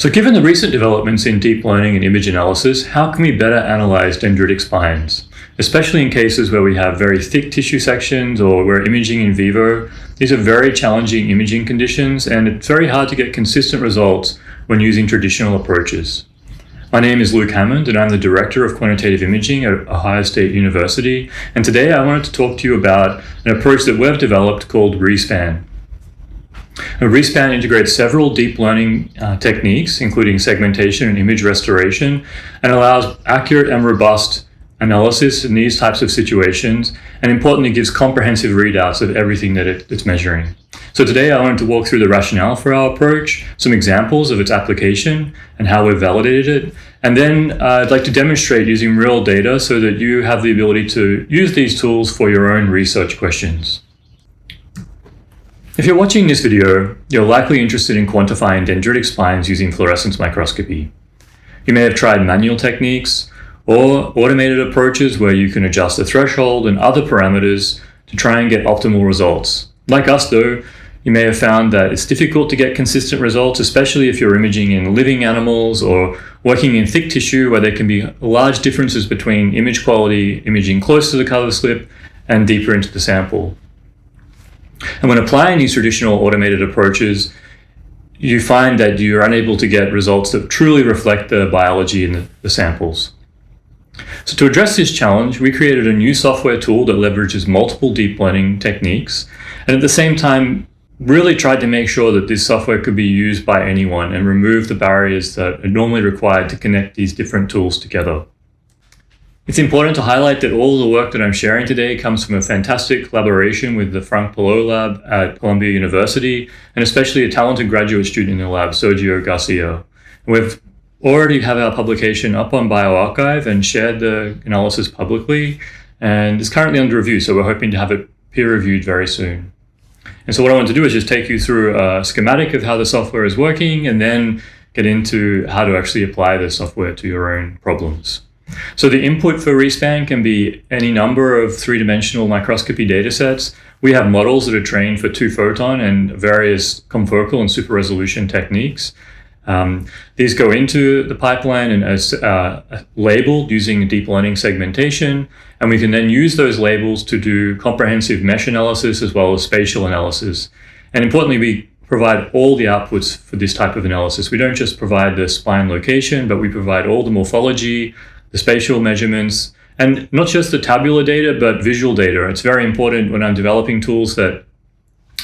So given the recent developments in deep learning and image analysis, how can we better analyze dendritic spines? Especially in cases where we have very thick tissue sections or we're imaging in vivo. These are very challenging imaging conditions, and it's very hard to get consistent results when using traditional approaches. My name is Luke Hammond, and I'm the Director of Quantitative Imaging at Ohio State University. And today I wanted to talk to you about an approach that we've developed called RESPAN. RESPAN integrates several deep learning techniques, including segmentation and image restoration, and allows accurate and robust analysis in these types of situations, and importantly gives comprehensive readouts of everything that it's measuring. So today I wanted to walk through the rationale for our approach, some examples of its application and how we've validated it, and then I'd like to demonstrate using real data so that you have the ability to use these tools for your own research questions. If you're watching this video, you're likely interested in quantifying dendritic spines using fluorescence microscopy. You may have tried manual techniques or automated approaches where you can adjust the threshold and other parameters to try and get optimal results. Like us though, you may have found that it's difficult to get consistent results, especially if you're imaging in living animals or working in thick tissue where there can be large differences between image quality, imaging close to the cover slip and deeper into the sample. And when applying these traditional automated approaches, you find that you're unable to get results that truly reflect the biology in the samples. So to address this challenge, we created a new software tool that leverages multiple deep learning techniques, and at the same time, really tried to make sure that this software could be used by anyone and remove the barriers that are normally required to connect these different tools together. It's important to highlight that all the work that I'm sharing today comes from a fantastic collaboration with the Frank Palou lab at Columbia University, and especially a talented graduate student in the lab, Sergio Garcia. We've already have our publication up on bioRxiv and shared the analysis publicly, and it's currently under review, so we're hoping to have it peer-reviewed very soon. And so what I want to do is just take you through a schematic of how the software is working and then get into how to actually apply the software to your own problems. So the input for RESPAN can be any number of three-dimensional microscopy datasets. We have models that are trained for 2-photon and various confocal and super resolution techniques. These go into the pipeline and as labeled using deep learning segmentation, and we can then use those labels to do comprehensive mesh analysis as well as spatial analysis. And importantly, we provide all the outputs for this type of analysis. We don't just provide the spine location, but we provide all the morphology, the spatial measurements, and not just the tabular data, but visual data. It's very important when I'm developing tools that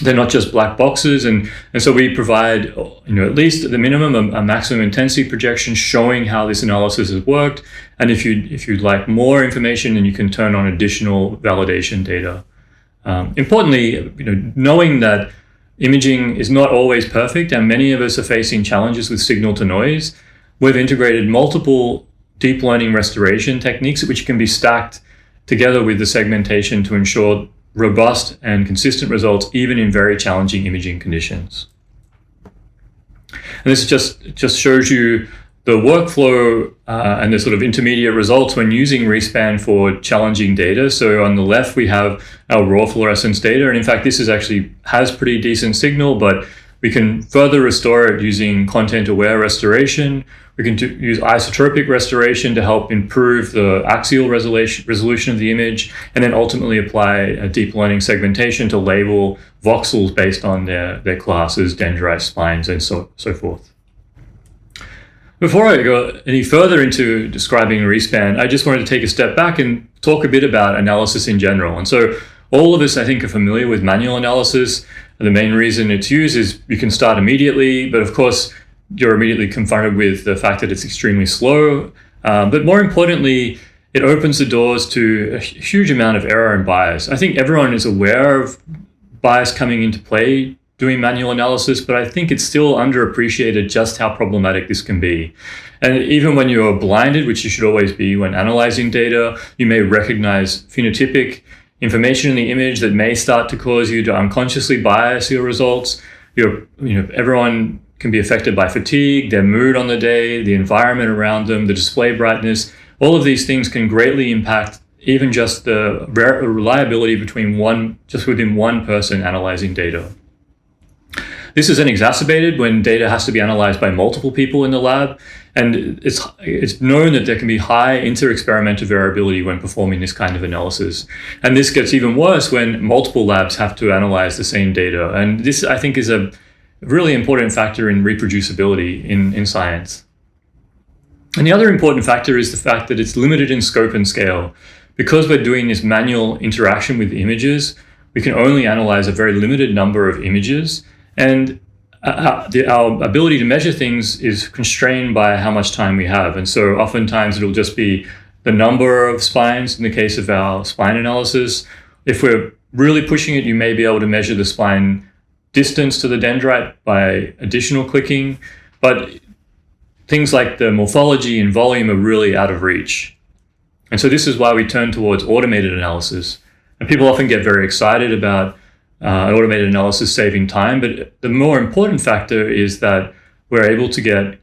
they're not just black boxes, and so we provide, at least at the minimum, a maximum intensity projection showing how this analysis has worked. And if you'd like more information, then you can turn on additional validation data. Importantly, knowing that imaging is not always perfect, and many of us are facing challenges with signal to noise, we've integrated multiple deep learning restoration techniques which can be stacked together with the segmentation to ensure robust and consistent results even in very challenging imaging conditions. And this just shows you the workflow and the sort of intermediate results when using RESPAN for challenging data. So on the left we have our raw fluorescence data, and in fact this has pretty decent signal, but we can further restore it using content-aware restoration. We can use isotropic restoration to help improve the axial resolution of the image, and then ultimately apply a deep learning segmentation to label voxels based on their classes, dendrite, spines, and so forth. Before I go any further into describing RESPAN, I just wanted to take a step back and talk a bit about analysis in general. And so all of us, I think, are familiar with manual analysis. The main reason it's used is you can start immediately, but of course, you're immediately confronted with the fact that it's extremely slow. But more importantly, it opens the doors to a huge amount of error and bias. I think everyone is aware of bias coming into play doing manual analysis, but I think it's still underappreciated just how problematic this can be. And even when you're blinded, which you should always be when analyzing data, you may recognize phenotypic information in the image that may start to cause you to unconsciously bias your results. Everyone can be affected by fatigue, their mood on the day, the environment around them, the display brightness. All of these things can greatly impact even just the reliability within one person analyzing data. This is then exacerbated when data has to be analyzed by multiple people in the lab, and it's known that there can be high inter-experimental variability when performing this kind of analysis. And this gets even worse when multiple labs have to analyze the same data. And this, I think, is a really important factor in reproducibility in science. And the other important factor is the fact that it's limited in scope and scale. Because we're doing this manual interaction with images, we can only analyze a very limited number of images, and our ability to measure things is constrained by how much time we have. And so oftentimes it'll just be the number of spines in the case of our spine analysis. If we're really pushing it, you may be able to measure the spine distance to the dendrite by additional clicking, but things like the morphology and volume are really out of reach. And so this is why we turn towards automated analysis. And people often get very excited about automated analysis saving time, but the more important factor is that we're able to get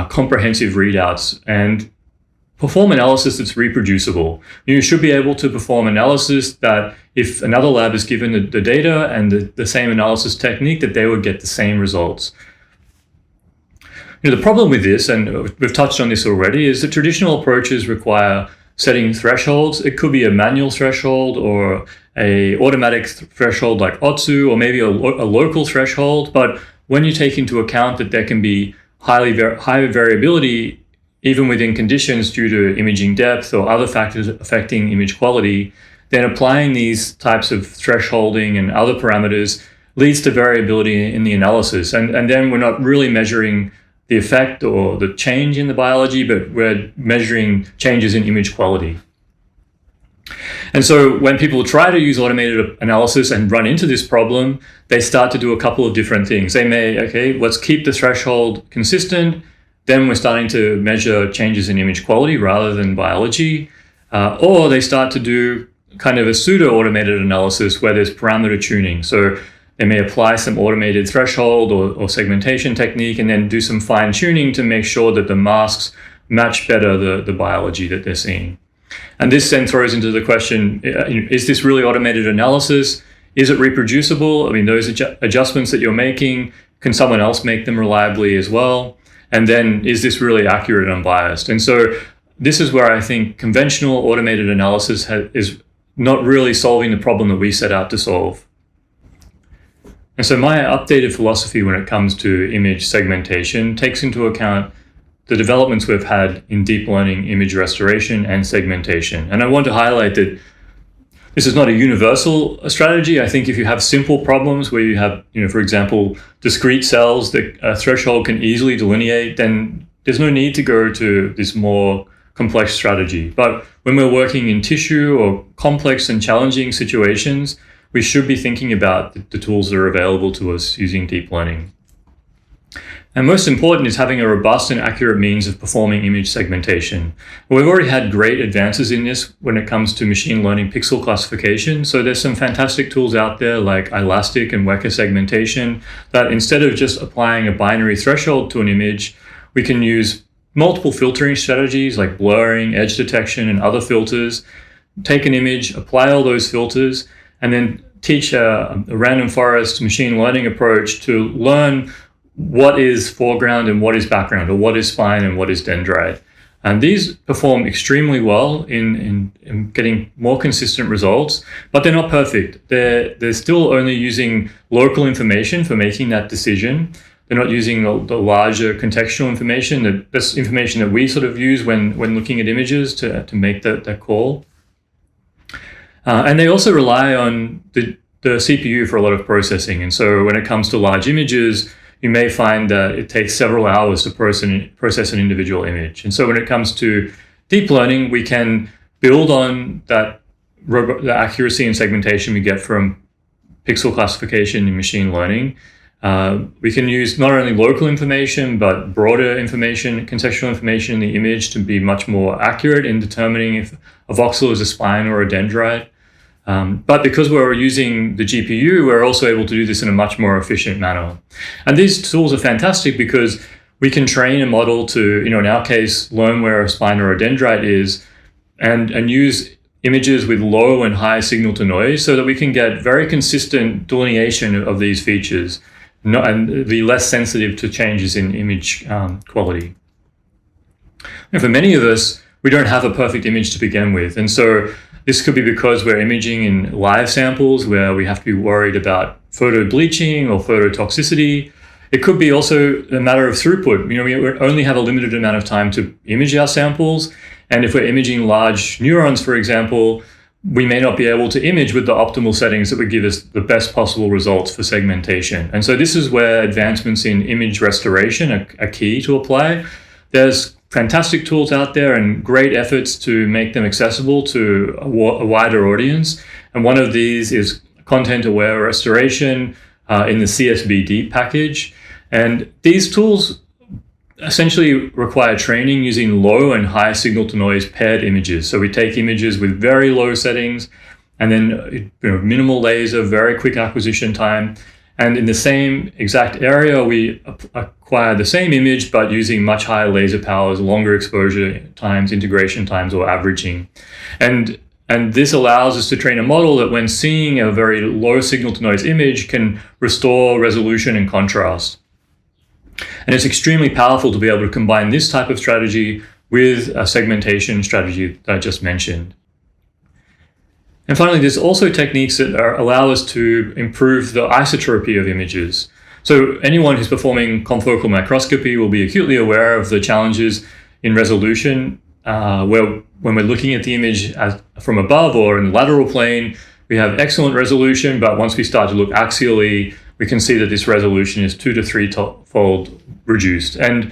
comprehensive readouts and perform analysis that's reproducible. You should be able to perform analysis that if another lab is given the data and the same analysis technique, that they would get the same results. The problem with this, and we've touched on this already, is that traditional approaches require setting thresholds. It could be a manual threshold or a automatic threshold like OTSU, or maybe a local threshold. But when you take into account that there can be high variability even within conditions due to imaging depth or other factors affecting image quality, then applying these types of thresholding and other parameters leads to variability in the analysis. And then we're not really measuring the effect or the change in the biology, but we're measuring changes in image quality. And so when people try to use automated analysis and run into this problem, they start to do a couple of different things. They may, let's keep the threshold consistent. Then we're starting to measure changes in image quality rather than biology. Or they start to do kind of a pseudo-automated analysis where there's parameter tuning. So they may apply some automated threshold or segmentation technique and then do some fine tuning to make sure that the masks match better the biology that they're seeing. And this then throws into the question, is this really automated analysis? Is it reproducible? I mean, those adjustments that you're making, can someone else make them reliably as well? And then is this really accurate and unbiased? And so this is where I think conventional automated analysis is not really solving the problem that we set out to solve. And so my updated philosophy when it comes to image segmentation takes into account the developments we've had in deep learning image restoration and segmentation. And I want to highlight that this is not a universal strategy. I think if you have simple problems where you have, for example, discrete cells that a threshold can easily delineate, then there's no need to go to this more complex strategy. But when we're working in tissue or complex and challenging situations, we should be thinking about the tools that are available to us using deep learning. And most important is having a robust and accurate means of performing image segmentation. We've already had great advances in this when it comes to machine learning pixel classification. So there's some fantastic tools out there like Elastic and Weka segmentation that instead of just applying a binary threshold to an image, we can use multiple filtering strategies like blurring, edge detection, and other filters, take an image, apply all those filters, and then teach a random forest machine learning approach to learn what is foreground and what is background, or what is spine and what is dendrite. And these perform extremely well in getting more consistent results, but they're not perfect. They're still only using local information for making that decision. They're not using the larger contextual information, that's information that we sort of use when looking at images to make that call. And they also rely on the CPU for a lot of processing. And so when it comes to large images, you may find that it takes several hours to process an individual image. And so when it comes to deep learning, we can build on the accuracy and segmentation we get from pixel classification in machine learning. We can use not only local information, but broader information, contextual information in the image to be much more accurate in determining if a voxel is a spine or a dendrite. But because we're using the GPU, we're also able to do this in a much more efficient manner. And these tools are fantastic because we can train a model to, in our case, learn where a spine or a dendrite is and use images with low and high signal to noise so that we can get very consistent delineation of these features. and be less sensitive to changes in image quality. And for many of us, we don't have a perfect image to begin with. And so this could be because we're imaging in live samples where we have to be worried about photo bleaching or phototoxicity. It could be also a matter of throughput. We only have a limited amount of time to image our samples. And if we're imaging large neurons, for example, we may not be able to image with the optimal settings that would give us the best possible results for segmentation. And so this is where advancements in image restoration are key to apply. There's fantastic tools out there and great efforts to make them accessible to a wider audience. And one of these is content-aware restoration in the CSVD package. And these tools essentially require training using low and high signal-to-noise paired images. So we take images with very low settings and then minimal laser, very quick acquisition time. And in the same exact area, we acquire the same image, but using much higher laser powers, longer exposure times, integration times, or averaging. And this allows us to train a model that when seeing a very low signal-to-noise image can restore resolution and contrast. And it's extremely powerful to be able to combine this type of strategy with a segmentation strategy that I just mentioned. And finally, there's also techniques that allow us to improve the isotropy of images. So anyone who's performing confocal microscopy will be acutely aware of the challenges in resolution, where when we're looking at the image from above or in the lateral plane, we have excellent resolution, but once we start to look axially, we can see that this resolution is 2 to 3-fold reduced. And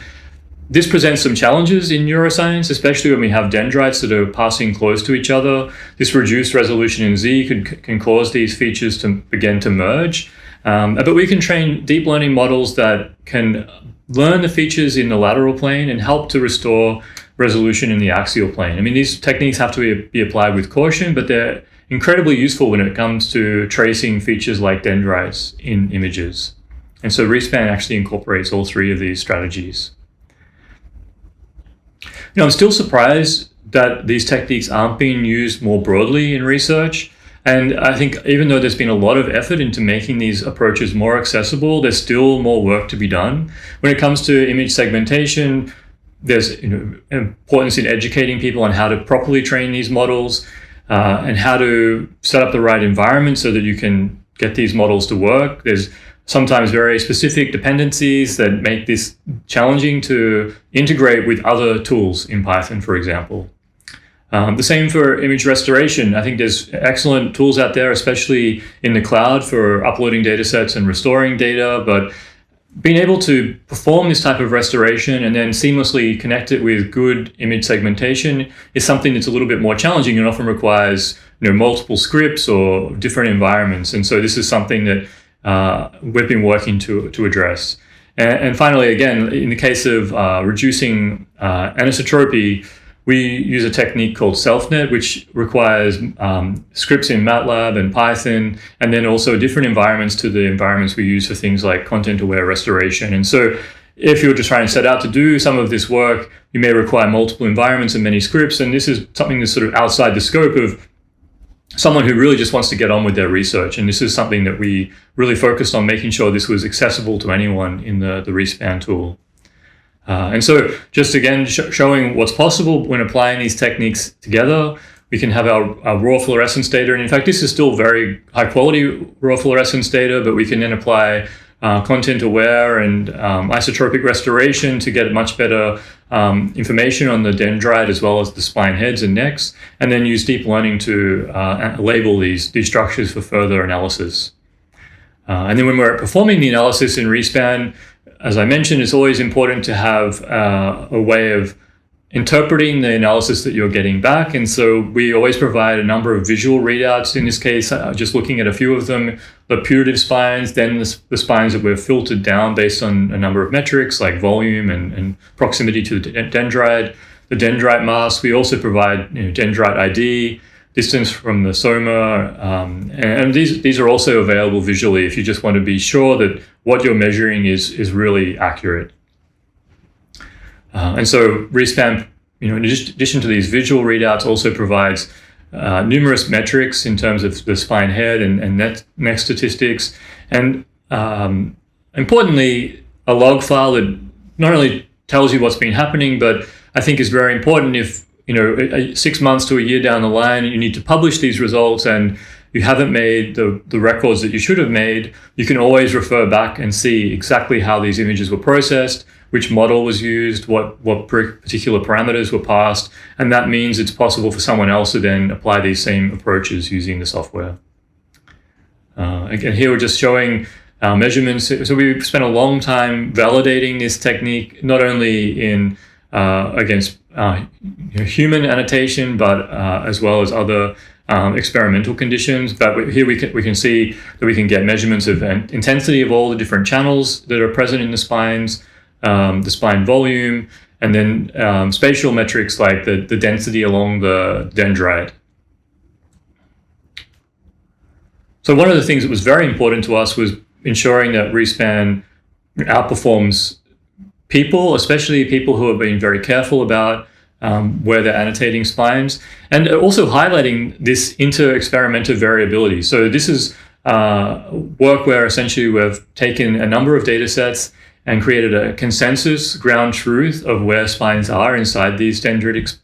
this presents some challenges in neuroscience, especially when we have dendrites that are passing close to each other. This reduced resolution in Z can cause these features to begin to merge. But we can train deep learning models that can learn the features in the lateral plane and help to restore resolution in the axial plane. I mean, these techniques have to be applied with caution, but they're incredibly useful when it comes to tracing features like dendrites in images. And so RESPAN actually incorporates all three of these strategies. I'm still surprised that these techniques aren't being used more broadly in research. And I think even though there's been a lot of effort into making these approaches more accessible, there's still more work to be done. When it comes to image segmentation, there's importance in educating people on how to properly train these models and how to set up the right environment so that you can get these models to work. There's sometimes very specific dependencies that make this challenging to integrate with other tools in Python, for example. The same for image restoration. I think there's excellent tools out there, especially in the cloud for uploading datasets and restoring data, but being able to perform this type of restoration and then seamlessly connect it with good image segmentation is something that's a little bit more challenging and often requires multiple scripts or different environments. And so this is something that we've been working to address. And finally, again, in the case of reducing anisotropy, we use a technique called SelfNet, which requires scripts in MATLAB and Python, and then also different environments to the environments we use for things like content-aware restoration. And so if you're just trying to set out to do some of this work, you may require multiple environments and many scripts, and this is something that's sort of outside the scope of someone who really just wants to get on with their research. And this is something that we really focused on making sure this was accessible to anyone in the RESPAN tool. And so just again, showing what's possible when applying these techniques together, we can have our raw fluorescence data. And in fact, this is still very high quality raw fluorescence data, but we can then apply content aware and isotropic restoration to get much better information on the dendrite as well as the spine heads and necks, and then use deep learning to label these structures for further analysis. And then when we're performing the analysis in RESPAN, as I mentioned, it's always important to have a way of interpreting the analysis that you're getting back. And so we always provide a number of visual readouts. In this case, just looking at a few of them, the putative spines, then the spines that we've filtered down based on a number of metrics like volume and proximity to the dendrite, the dendrite mask. We also provide dendrite ID, distance from the soma, and these are also available visually if you just want to be sure that what you're measuring is really accurate. And so RESPAN, in addition to these visual readouts, also provides numerous metrics in terms of the spine head and neck statistics. And Importantly, a log file that not only tells you what's been happening, but I think is very important if, 6 months to a year down the line, you need to publish these results and you haven't made the records that you should have made, you can always refer back and see exactly how these images were processed, which model was used, what particular parameters were passed, and that means it's possible for someone else to then apply these same approaches using the software. Again, here we're just showing measurements. So we spent a long time validating this technique, not only in against human annotation, but as well as other experimental conditions. But here we can see that we can get measurements of intensity of all the different channels that are present in the spines, the spine volume, and then spatial metrics like the density along the dendrite. So one of the things that was very important to us was ensuring that RESPAN outperforms people, especially people who have been very careful about where they're annotating spines, and also highlighting this inter-experimental variability. So this is work where essentially we've taken a number of data sets and created a consensus ground truth of where spines are inside these dendritic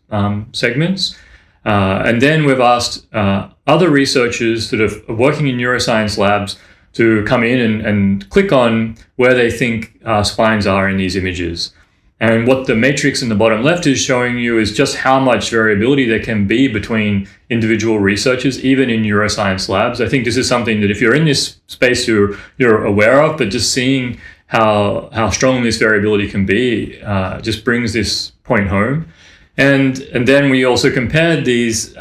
segments. And then we've asked other researchers that are working in neuroscience labs to come in and click on where they think spines are in these images. And what the matrix in the bottom left is showing you is just how much variability there can be between individual researchers, even in neuroscience labs. I think this is something that if you're in this space, you're aware of, but just seeing how strong this variability can be just brings this point home. And then we also compared these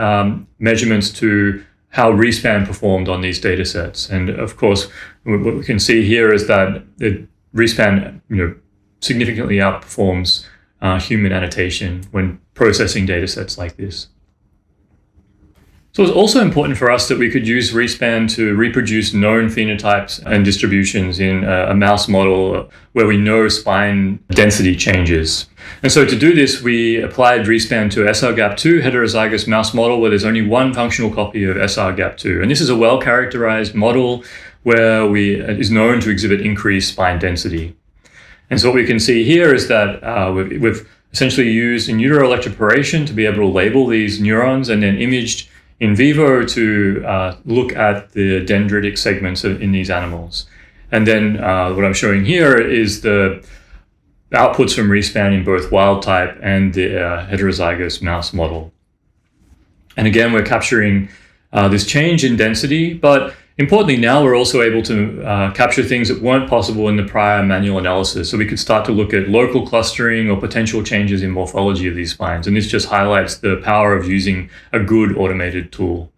measurements to how RESPAN performed on these data sets. And of course, what we can see here is that RESPAN significantly outperforms human annotation when processing data sets like this. So it's also important for us that we could use RESPAN to reproduce known phenotypes and distributions in a mouse model where we know spine density changes. And so to do this, we applied RESPAN to SRGAP2 heterozygous mouse model where there's only one functional copy of SRGAP2. And this is a well-characterized model where is known to exhibit increased spine density. And so what we can see here is that we've essentially used in utero electroporation to be able to label these neurons and then imaged in vivo to look at the dendritic segments in these animals. And then what I'm showing here is the outputs from RESPAN in both wild type and the heterozygous mouse model. And again, we're capturing this change in density, but importantly now we're also able to capture things that weren't possible in the prior manual analysis. So we could start to look at local clustering or potential changes in morphology of these spines. And this just highlights the power of using a good automated tool.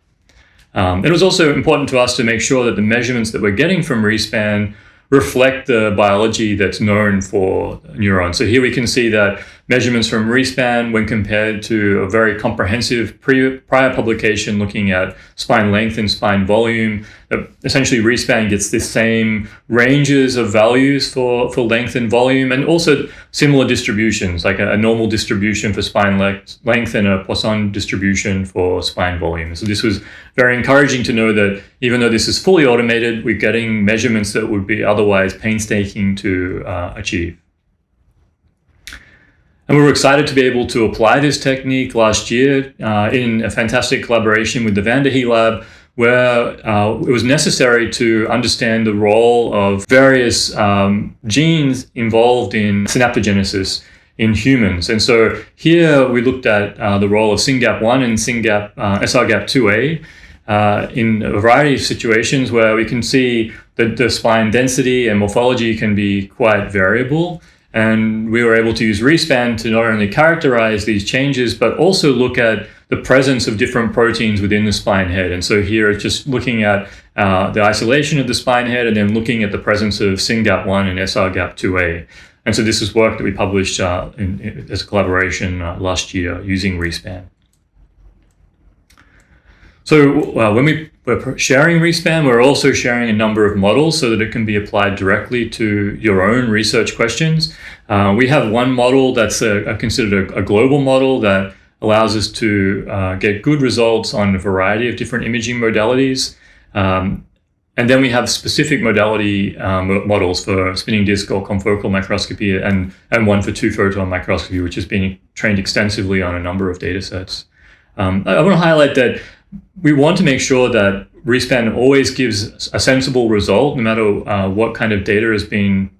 It was also important to us to make sure that the measurements that we're getting from RESPAN reflect the biology that's known for neurons. So here we can see that measurements from RESPAN, when compared to a very comprehensive prior publication looking at spine length and spine volume, essentially RESPAN gets the same ranges of values for length and volume, and also similar distributions, like a normal distribution for spine length and a Poisson distribution for spine volume. So this was very encouraging to know that even though this is fully automated, we're getting measurements that would be otherwise painstaking to achieve. And we were excited to be able to apply this technique last year in a fantastic collaboration with the Van der Hee lab, where it was necessary to understand the role of various genes involved in synaptogenesis in humans. And so here we looked at the role of SYNGAP1 and SRGAP2A in a variety of situations where we can see that the spine density and morphology can be quite variable. And we were able to use RESPAN to not only characterize these changes, but also look at the presence of different proteins within the spine head. And so here it's just looking at the isolation of the spine head and then looking at the presence of SYNGAP1 and SRGAP2A. And so this is work that we published as a collaboration last year using RESPAN. So when we're sharing RESPAN, we're also sharing a number of models so that it can be applied directly to your own research questions. We have one model that's considered a global model that allows us to get good results on a variety of different imaging modalities. And then we have specific modality models for spinning disk or confocal microscopy, and one for two-photon microscopy, which has been trained extensively on a number of data sets. I want to highlight that we want to make sure that RESPAN always gives a sensible result, no matter what kind of data is being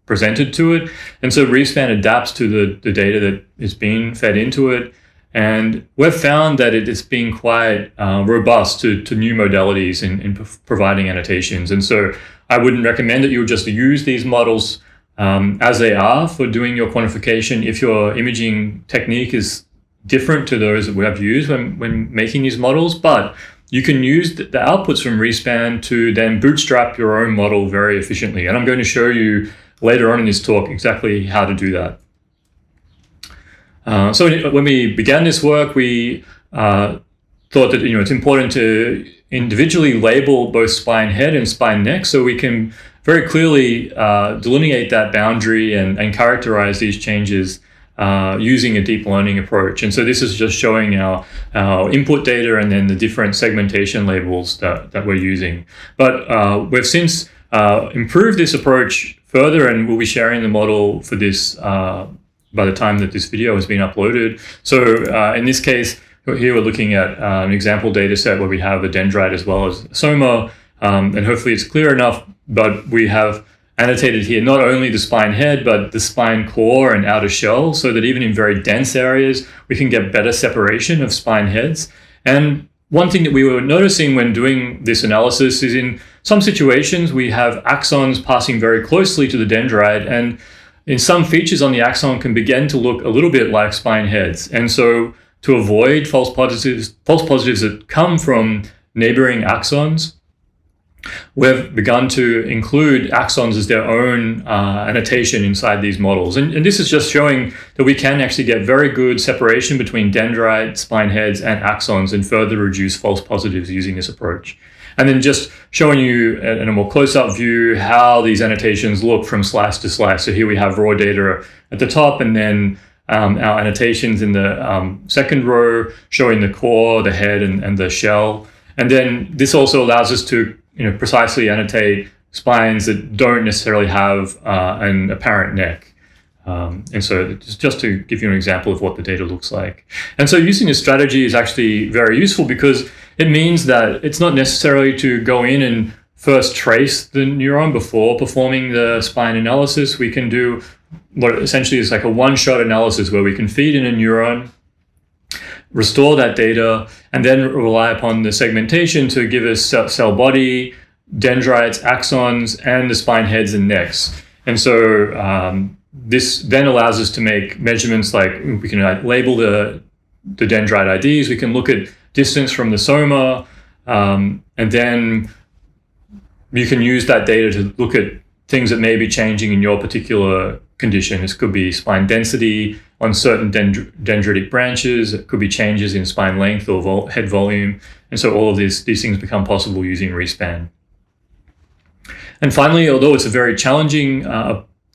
presented to it. And so RESPAN adapts to the data that is being fed into it. And we've found that it is being quite robust to new modalities in providing annotations. And so I wouldn't recommend that you just use these models as they are for doing your quantification if your imaging technique is different to those that we have used when making these models. But you can use the outputs from RESPAN to then bootstrap your own model very efficiently. And I'm going to show you later on in this talk exactly how to do that. So when we began this work, we thought that it's important to individually label both spine head and spine neck, so we can very clearly delineate that boundary and characterize these changes using a deep learning approach. And so this is just showing our input data and then the different segmentation labels that we're using. But we've since improved this approach further, and we'll be sharing the model for this by the time that this video has been uploaded. So in this case, here we're looking at an example data set where we have a dendrite as well as soma, and hopefully it's clear enough, but we have annotated here not only the spine head, but the spine core and outer shell, so that even in very dense areas, we can get better separation of spine heads. And one thing that we were noticing when doing this analysis is in some situations, we have axons passing very closely to the dendrite, and in some features on the axon can begin to look a little bit like spine heads. And so to avoid false positives that come from neighboring axons, we've begun to include axons as their own annotation inside these models. And this is just showing that we can actually get very good separation between dendrite, spine heads, and axons and further reduce false positives using this approach. And then just showing you in a more close-up view how these annotations look from slice to slice. So here we have raw data at the top, and then our annotations in the second row showing the core, the head, and the shell. And then this also allows us to precisely annotate spines that don't necessarily have an apparent neck. And so just to give you an example of what the data looks like. And so using this strategy is actually very useful because it means that it's not necessary to go in and first trace the neuron before performing the spine analysis. We can do what essentially is like a one-shot analysis where we can feed in a neuron, restore that data, and then rely upon the segmentation to give us cell body, dendrites, axons, and the spine heads and necks. And so this then allows us to make measurements like we can label the dendrite IDs, we can look at distance from the soma, and then you can use that data to look at things that may be changing in your particular condition. This could be spine density on certain dendritic branches, it could be changes in spine length or head volume, and so all of these things become possible using RESPAN. And finally, although it's a very challenging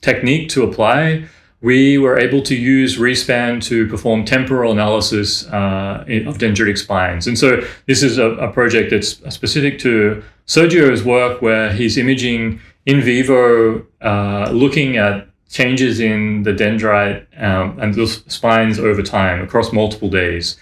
technique to apply, we were able to use RESPAN to perform temporal analysis of dendritic spines. And so this is a project that's specific to Sergio's work, where he's imaging in vivo, looking at changes in the dendrite and those spines over time across multiple days.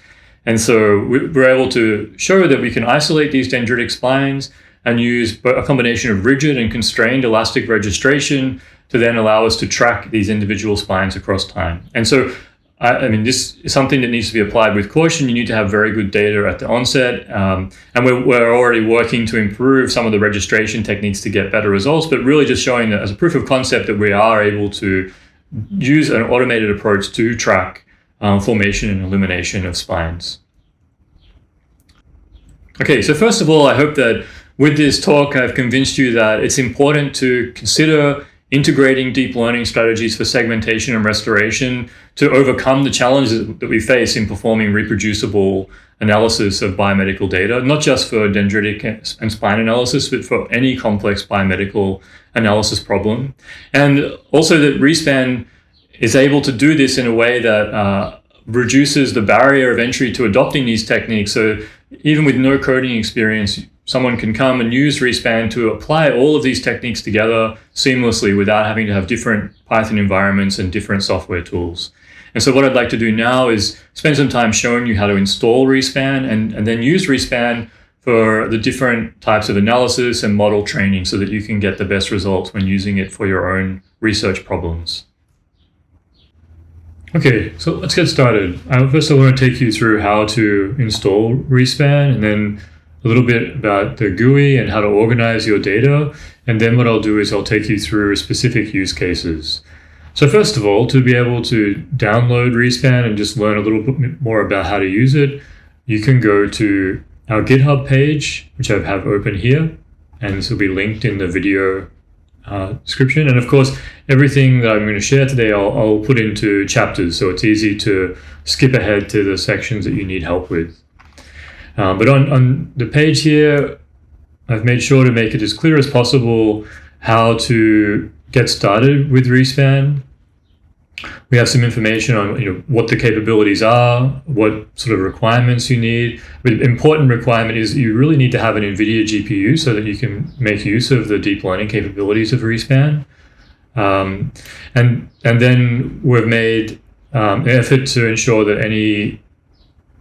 And so we're able to show that we can isolate these dendritic spines and use a combination of rigid and constrained elastic registration to then allow us to track these individual spines across time. And so, I mean, this is something that needs to be applied with caution. You need to have very good data at the onset. And we're already working to improve some of the registration techniques to get better results, but really just showing that as a proof of concept that we are able to use an automated approach to track formation and illumination of spines. Okay, so first of all, I hope that with this talk, I've convinced you that it's important to consider integrating deep learning strategies for segmentation and restoration to overcome the challenges that we face in performing reproducible analysis of biomedical data, not just for dendritic and spine analysis, but for any complex biomedical analysis problem. And also that RESPAN is able to do this in a way that reduces the barrier of entry to adopting these techniques. So even with no coding experience, someone can come and use RESPAN to apply all of these techniques together seamlessly without having to have different Python environments and different software tools. And so what I'd like to do now is spend some time showing you how to install RESPAN and then use RESPAN for the different types of analysis and model training so that you can get the best results when using it for your own research problems. Okay, so let's get started. First I want to take you through how to install RESPAN, and then a little bit about the GUI and how to organize your data. And then what I'll do is I'll take you through specific use cases. So first of all, to be able to download RESPAN and just learn a little bit more about how to use it, you can go to our GitHub page, which I have open here, and this will be linked in the video description. And of course, everything that I'm going to share today, I'll put into chapters, so it's easy to skip ahead to the sections that you need help with. But on the page here, I've made sure to make it as clear as possible how to get started with RESPAN. We have some information on what the capabilities are, what sort of requirements you need. But an important requirement is you really need to have an NVIDIA GPU so that you can make use of the deep learning capabilities of RESPAN. And then we've made an effort to ensure that any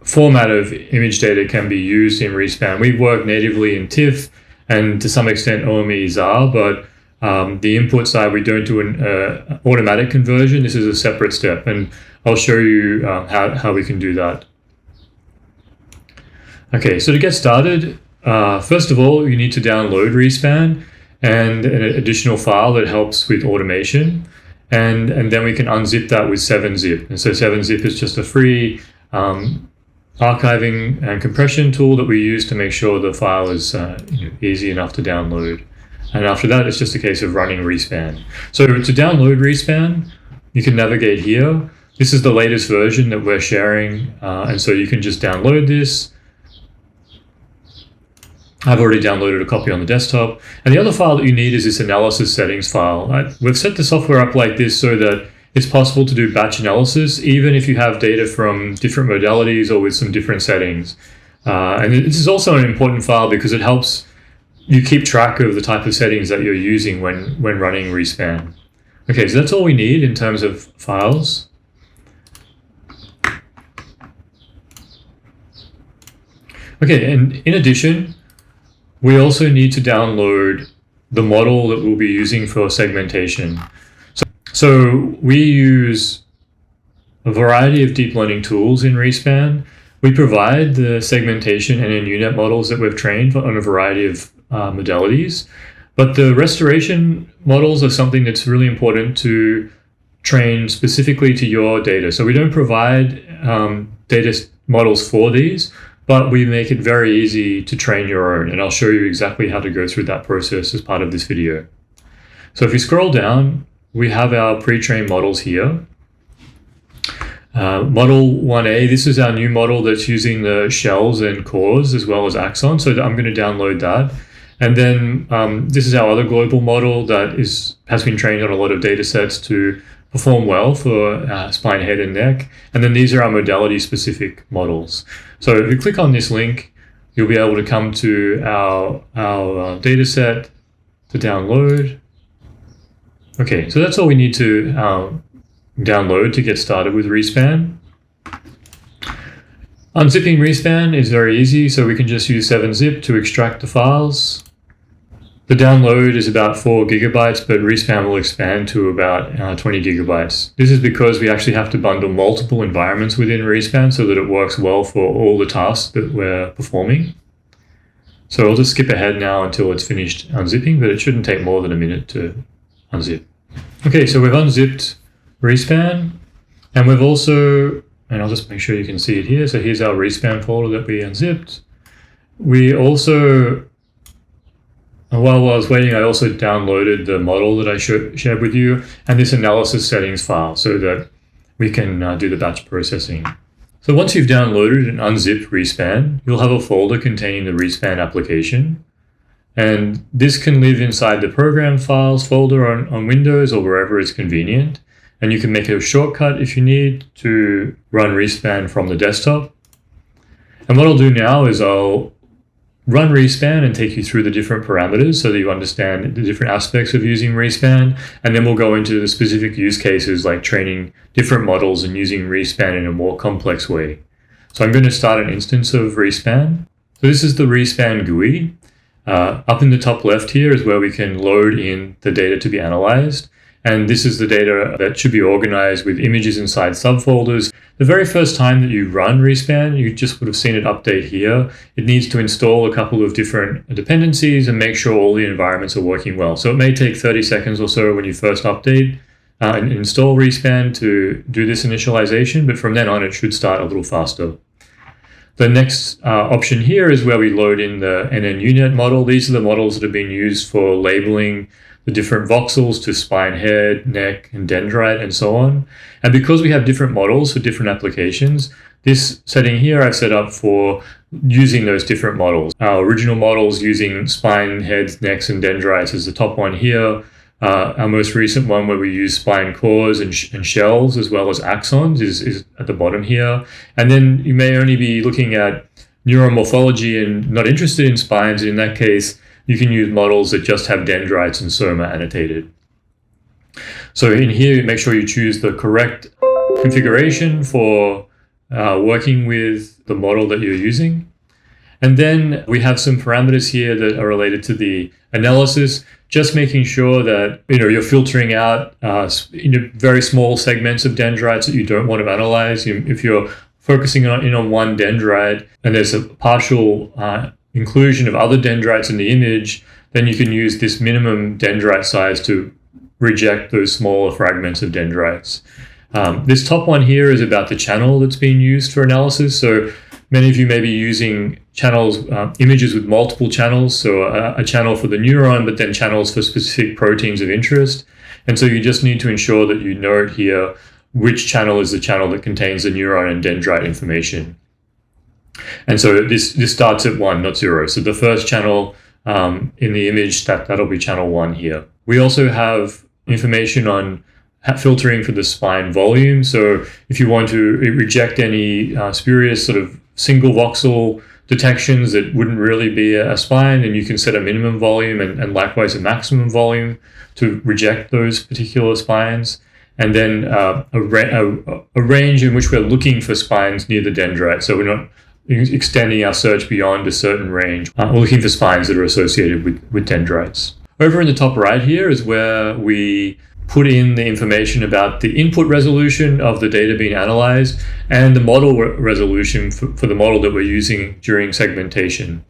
format of image data can be used in RESPAN. We work natively in TIFF and to some extent OME-ZAR, but the input side, we don't do an automatic conversion. This is a separate step, and I'll show you how we can do that. Okay, so to get started, first of all, you need to download RESPAN and an additional file that helps with automation, and then we can unzip that with 7-zip. And so 7-zip is just a free archiving and compression tool that we use to make sure the file is easy enough to download. And after that, it's just a case of running RESPAN. So to download RESPAN, you can navigate here. This is the latest version that we're sharing, and so you can just download this. I've already downloaded a copy on the desktop. And the other file that you need is this analysis settings file. We've set the software up like this so that it's possible to do batch analysis, even if you have data from different modalities or with some different settings. And this is also an important file because it helps you keep track of the type of settings that you're using when running RESPAN. Okay, so that's all we need in terms of files. Okay, and in addition, we also need to download the model that we'll be using for segmentation. So we use a variety of deep learning tools in RESPAN. We provide the segmentation and nnU-Net models that we've trained on a variety of modalities, but the restoration models are something that's really important to train specifically to your data. So we don't provide data models for these, but we make it very easy to train your own, and I'll show you exactly how to go through that process as part of this video. So if you scroll down, we have our pre-trained models here. Model 1A, this is our new model that's using the shells and cores as well as axons, so I'm going to download that. And then this is our other global model that has been trained on a lot of data sets to perform well for spine, head, and neck. And then these are our modality-specific models. So if you click on this link, you'll be able to come to our data set to download. Okay, so that's all we need to download to get started with RESPAN. Unzipping RESPAN is very easy, so we can just use 7-zip to extract the files. The download is about 4 gigabytes, but RESPAN will expand to about 20 gigabytes. This is because we actually have to bundle multiple environments within RESPAN so that it works well for all the tasks that we're performing. So I'll just skip ahead now until it's finished unzipping, but it shouldn't take more than a minute to unzip. Okay, so we've unzipped RESPAN, and we've also, and I'll just make sure you can see it here. So here's our RESPAN folder that we unzipped. We also, while I was waiting, I also downloaded the model that I shared with you and this analysis settings file so that we can do the batch processing. So once you've downloaded and unzipped RESPAN, you'll have a folder containing the RESPAN application. And this can live inside the program files folder on Windows or wherever it's convenient. And you can make a shortcut if you need to run RESPAN from the desktop. And what I'll do now is I'll run RESPAN and take you through the different parameters so that you understand the different aspects of using RESPAN. And then we'll go into the specific use cases like training different models and using RESPAN in a more complex way. So I'm going to start an instance of RESPAN. So this is the RESPAN GUI. Up in the top left here is where we can load in the data to be analyzed. And this is the data that should be organized with images inside subfolders. The very first time that you run RESPAN, you just would have seen it update here. It needs to install a couple of different dependencies and make sure all the environments are working well. So it may take 30 seconds or so when you first update and install RESPAN to do this initialization, but from then on it should start a little faster. The next option here is where we load in the nnU-Net model. These are the models that have been used for labeling the different voxels to spine head, neck, and dendrite, and so on. And because we have different models for different applications, this setting here I've set up for using those different models. Our original models using spine, heads, necks, and dendrites is the top one here. Our most recent one where we use spine cores and shells as well as axons is at the bottom here. And then you may only be looking at neuromorphology and not interested in spines. In that case, you can use models that just have dendrites and soma annotated. So in here, make sure you choose the correct configuration for working with the model that you're using. And then we have some parameters here that are related to the analysis, just making sure that you're filtering out very small segments of dendrites that you don't want to analyze. If you're focusing on one dendrite and there's a partial inclusion of other dendrites in the image, then you can use this minimum dendrite size to reject those smaller fragments of dendrites. This top one here is about the channel that's being used for analysis. So many of you may be using channels, images with multiple channels. So a channel for the neuron, but then channels for specific proteins of interest. And so you just need to ensure that you note here which channel is the channel that contains the neuron and dendrite information. And so this starts at 1, not 0. So the first channel in the image, that'll be channel 1 here. We also have information on filtering for the spine volume. So if you want to reject any spurious sort of single voxel detections that wouldn't really be a spine, then you can set a minimum volume and likewise a maximum volume to reject those particular spines. And then a range in which we're looking for spines near the dendrite. So we're not extending our search beyond a certain range. We're looking for spines that are associated with dendrites. Over in the top right here is where we put in the information about the input resolution of the data being analyzed and the model resolution for the model that we're using during segmentation.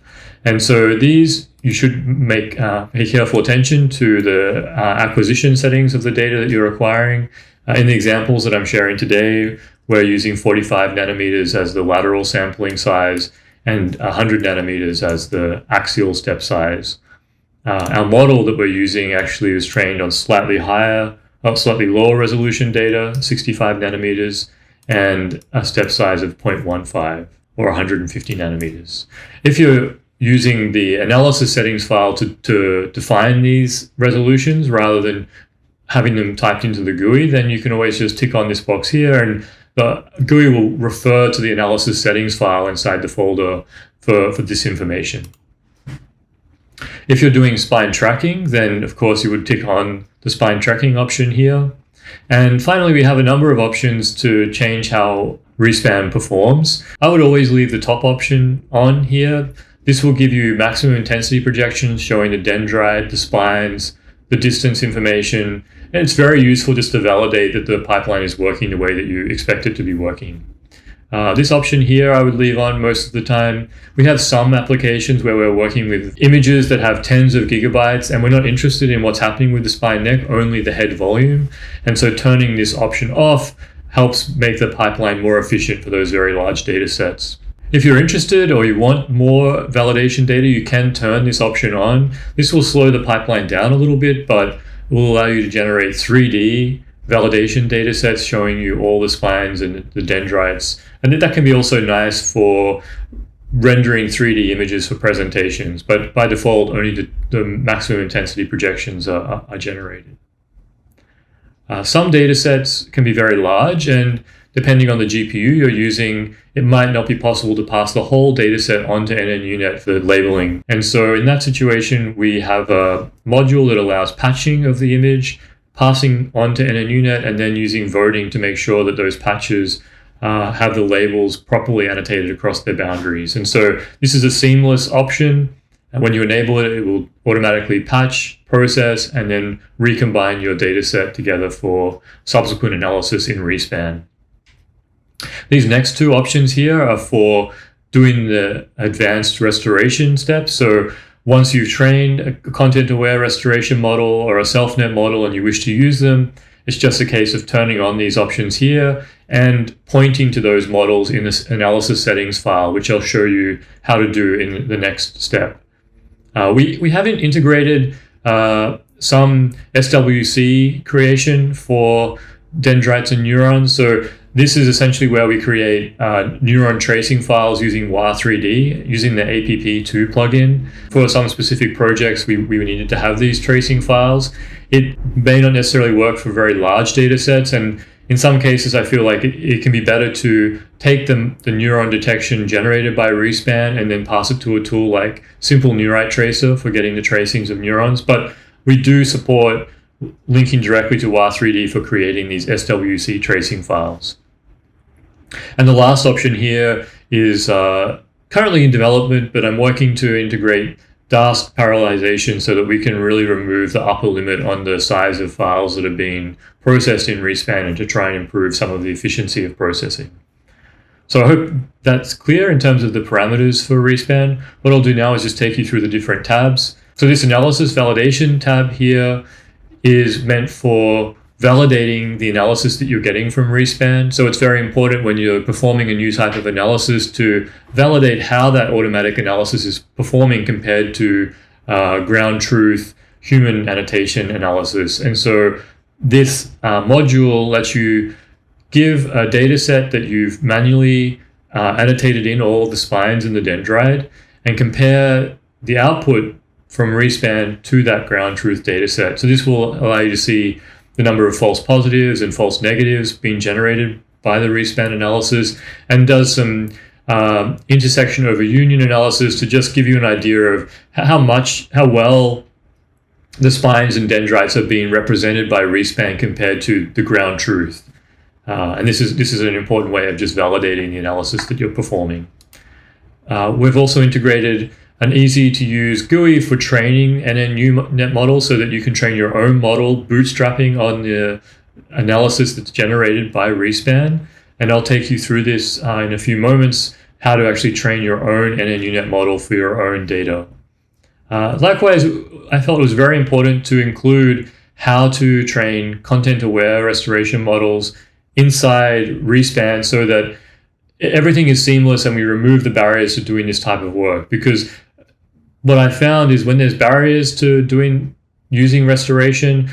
And so these, you should pay careful attention to the acquisition settings of the data that you're acquiring. In the examples that I'm sharing today, we're using 45 nanometers as the lateral sampling size and 100 nanometers as the axial step size. Our model that we're using actually is trained on slightly lower resolution data, 65 nanometers, and a step size of 0.15 or 150 nanometers. If you're using the analysis settings file to define these resolutions rather than having them typed into the GUI, then you can always just tick on this box here and the GUI will refer to the analysis settings file inside the folder for this information. If you're doing spine tracking, then of course you would tick on the spine tracking option here. And finally, we have a number of options to change how RESPAN performs. I would always leave the top option on here. This will give you maximum intensity projections showing the dendrite, the spines, the distance information, and it's very useful just to validate that the pipeline is working the way that you expect it to be working. This option here I would leave on most of the time. We have some applications where we're working with images that have tens of gigabytes and we're not interested in what's happening with the spine neck, only the head volume. And so turning this option off helps make the pipeline more efficient for those very large data sets. If you're interested or you want more validation data, you can turn this option on. This will slow the pipeline down a little bit, but will allow you to generate 3D validation data sets showing you all the spines and the dendrites. And that can be also nice for rendering 3D images for presentations, but by default, only the maximum intensity projections are generated. Some data sets can be very large, and depending on the GPU you're using, it might not be possible to pass the whole dataset onto nnU-Net for labeling. And so in that situation, we have a module that allows patching of the image, passing onto nnU-Net, and then using voting to make sure that those patches have the labels properly annotated across their boundaries. And so this is a seamless option. And when you enable it, it will automatically patch, process, and then recombine your data set together for subsequent analysis in RESPAN. These next two options here are for doing the advanced restoration steps. So once you've trained a content-aware restoration model or a SelfNet model and you wish to use them, it's just a case of turning on these options here and pointing to those models in this analysis settings file, which I'll show you how to do in the next step. We haven't integrated some SWC creation for dendrites and neurons. So this is essentially where we create neuron tracing files using WAR3D, using the APP2 plugin. For some specific projects, we needed to have these tracing files. It may not necessarily work for very large data sets, and in some cases, I feel like it can be better to take the neuron detection generated by RESPAN and then pass it to a tool like Simple Neurite Tracer for getting the tracings of neurons. But we do support linking directly to WAR3D for creating these SWC tracing files. And the last option here is currently in development, but I'm working to integrate DAST parallelization so that we can really remove the upper limit on the size of files that are being processed in RESPAN and to try and improve some of the efficiency of processing. So I hope that's clear in terms of the parameters for RESPAN. What I'll do now is just take you through the different tabs. So this analysis validation tab here is meant for validating the analysis that you're getting from RESPAN. So it's very important when you're performing a new type of analysis to validate how that automatic analysis is performing compared to ground truth human annotation analysis. And so this module lets you give a data set that you've manually annotated in all the spines in the dendrite and compare the output from RESPAN to that ground truth data set. So this will allow you to see the number of false positives and false negatives being generated by the RESPAN analysis, and does some intersection over union analysis to just give you an idea of how well the spines and dendrites are being represented by RESPAN compared to the ground truth. And this is an important way of just validating the analysis that you're performing. We've also integrated an easy-to-use GUI for training nnU-Net models so that you can train your own model bootstrapping on the analysis that's generated by RESPAN. And I'll take you through this in a few moments, how to actually train your own nnU-Net model for your own data. Likewise, I felt it was very important to include how to train content-aware restoration models inside RESPAN so that everything is seamless and we remove the barriers to doing this type of work. Because what I found is when there's barriers to using restoration,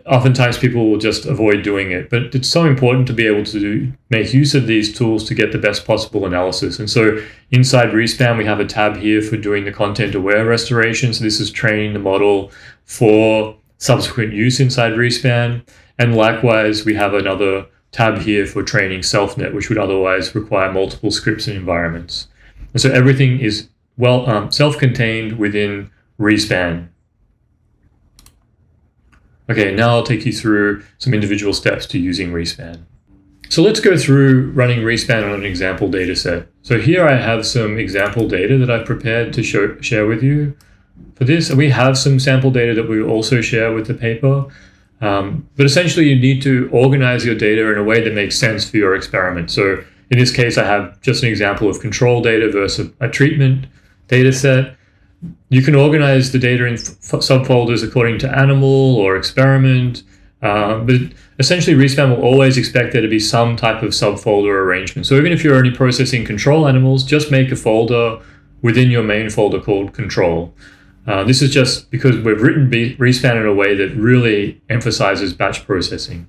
oftentimes people will just avoid doing it. But it's so important to be able to make use of these tools to get the best possible analysis. And so inside RESPAN, we have a tab here for doing the content-aware restoration. So this is training the model for subsequent use inside RESPAN. And likewise, we have another tab here for training SelfNet, which would otherwise require multiple scripts and environments. And so everything is self-contained within RESPAN. Okay, now I'll take you through some individual steps to using RESPAN. So let's go through running RESPAN on an example data set. So here I have some example data that I've prepared to share with you. For this, we have some sample data that we also share with the paper. But essentially, you need to organize your data in a way that makes sense for your experiment. So in this case, I have just an example of control data versus a treatment data set. You can organize the data in subfolders according to animal or experiment, but essentially RESPAN will always expect there to be some type of subfolder arrangement. So even if you're only processing control animals, just make a folder within your main folder called control. This is just because we've written RESPAN in a way that really emphasizes batch processing.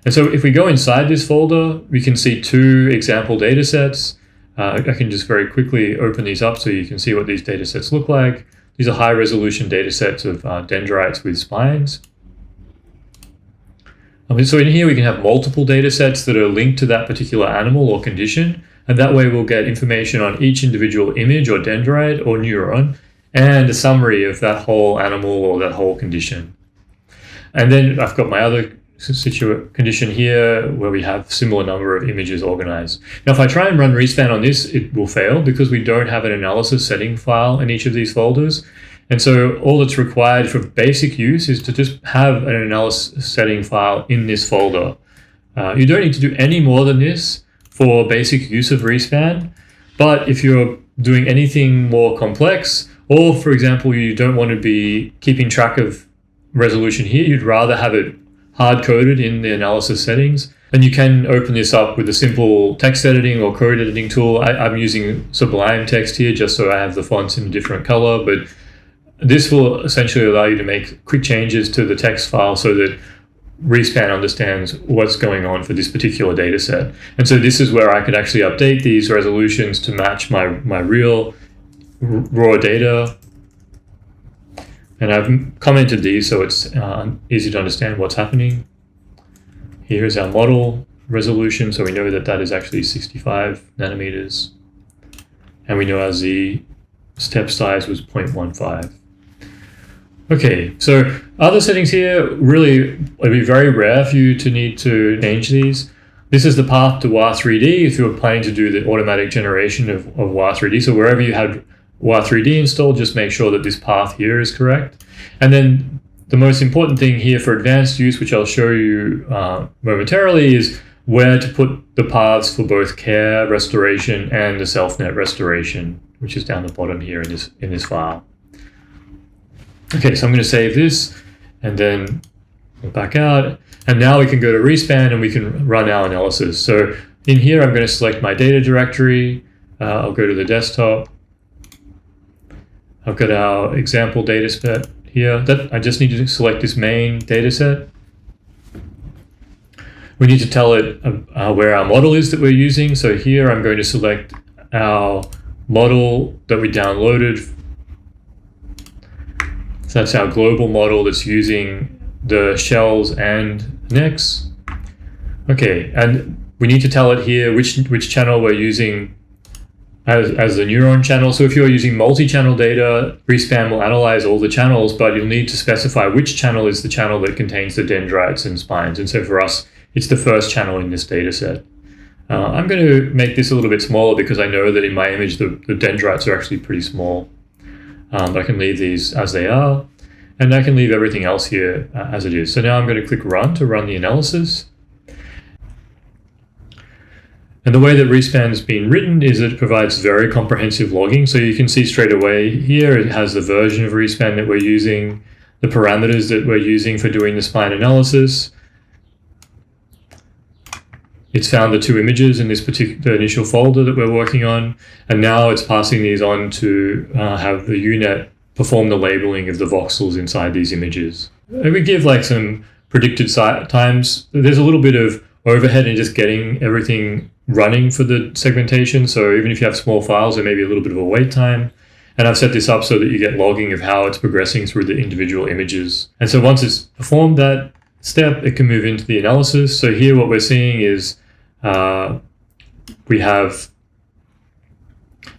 And so if we go inside this folder, we can see two example data sets. I can just very quickly open these up so you can see what these data sets look like. These are high resolution data sets of dendrites with spines. So in here we can have multiple data sets that are linked to that particular animal or condition, and that way we'll get information on each individual image or dendrite or neuron, and a summary of that whole animal or that whole condition. And then I've got my other condition here where we have similar number of images organized. Now, if I try and run RESPAN on this, it will fail because we don't have an analysis setting file in each of these folders. And so all that's required for basic use is to just have an analysis setting file in this folder. You don't need to do any more than this for basic use of RESPAN. But if you're doing anything more complex, or for example, you don't want to be keeping track of resolution here, you'd rather have it hard-coded in the analysis settings, then you can open this up with a simple text editing or code editing tool. I'm using Sublime Text here just so I have the fonts in a different color, but this will essentially allow you to make quick changes to the text file so that RESPAN understands what's going on for this particular data set. And so this is where I could actually update these resolutions to match my real raw data. And I've commented these so it's easy to understand what's happening. Here's our model resolution, so we know that that is actually 65 nanometers. And we know our Z step size was 0.15. Okay, so other settings here, really, it'd be very rare for you to need to change these. This is the path to WAR3D if you're planning to do the automatic generation of WAR3D. So wherever you had WAR3D installed, just make sure that this path here is correct. And then the most important thing here for advanced use, which I'll show you momentarily, is where to put the paths for both care restoration and the SelfNet restoration, which is down the bottom here in this file. Okay, so I'm going to save this and then go back out. And now we can go to RESPAN and we can run our analysis. So in here, I'm going to select my data directory. I'll go to the desktop. I've got our example data set here. I just need to select this main data set. We need to tell it where our model is that we're using. So here I'm going to select our model that we downloaded. So that's our global model that's using the shells and necks. Okay, and we need to tell it here which channel we're using as the neuron channel. So if you're using multi-channel data, RESPAN will analyze all the channels, but you'll need to specify which channel is the channel that contains the dendrites and spines. And so for us, it's the first channel in this data set. I'm going to make this a little bit smaller because I know that in my image, the dendrites are actually pretty small. But I can leave these as they are, and I can leave everything else here as it is. So now I'm going to click Run to run the analysis. And the way that RESPAN has been written is it provides very comprehensive logging. So you can see straight away here, it has the version of RESPAN that we're using, the parameters that we're using for doing the spine analysis. It's found the two images in this particular initial folder that we're working on. And now it's passing these on to have the U-Net perform the labeling of the voxels inside these images. And we give like some predicted times. There's a little bit of overhead in just getting everything running for the segmentation. So even if you have small files, there may be a little bit of a wait time. And I've set this up so that you get logging of how it's progressing through the individual images. And so once it's performed that step, it can move into the analysis. So here what we're seeing is we have,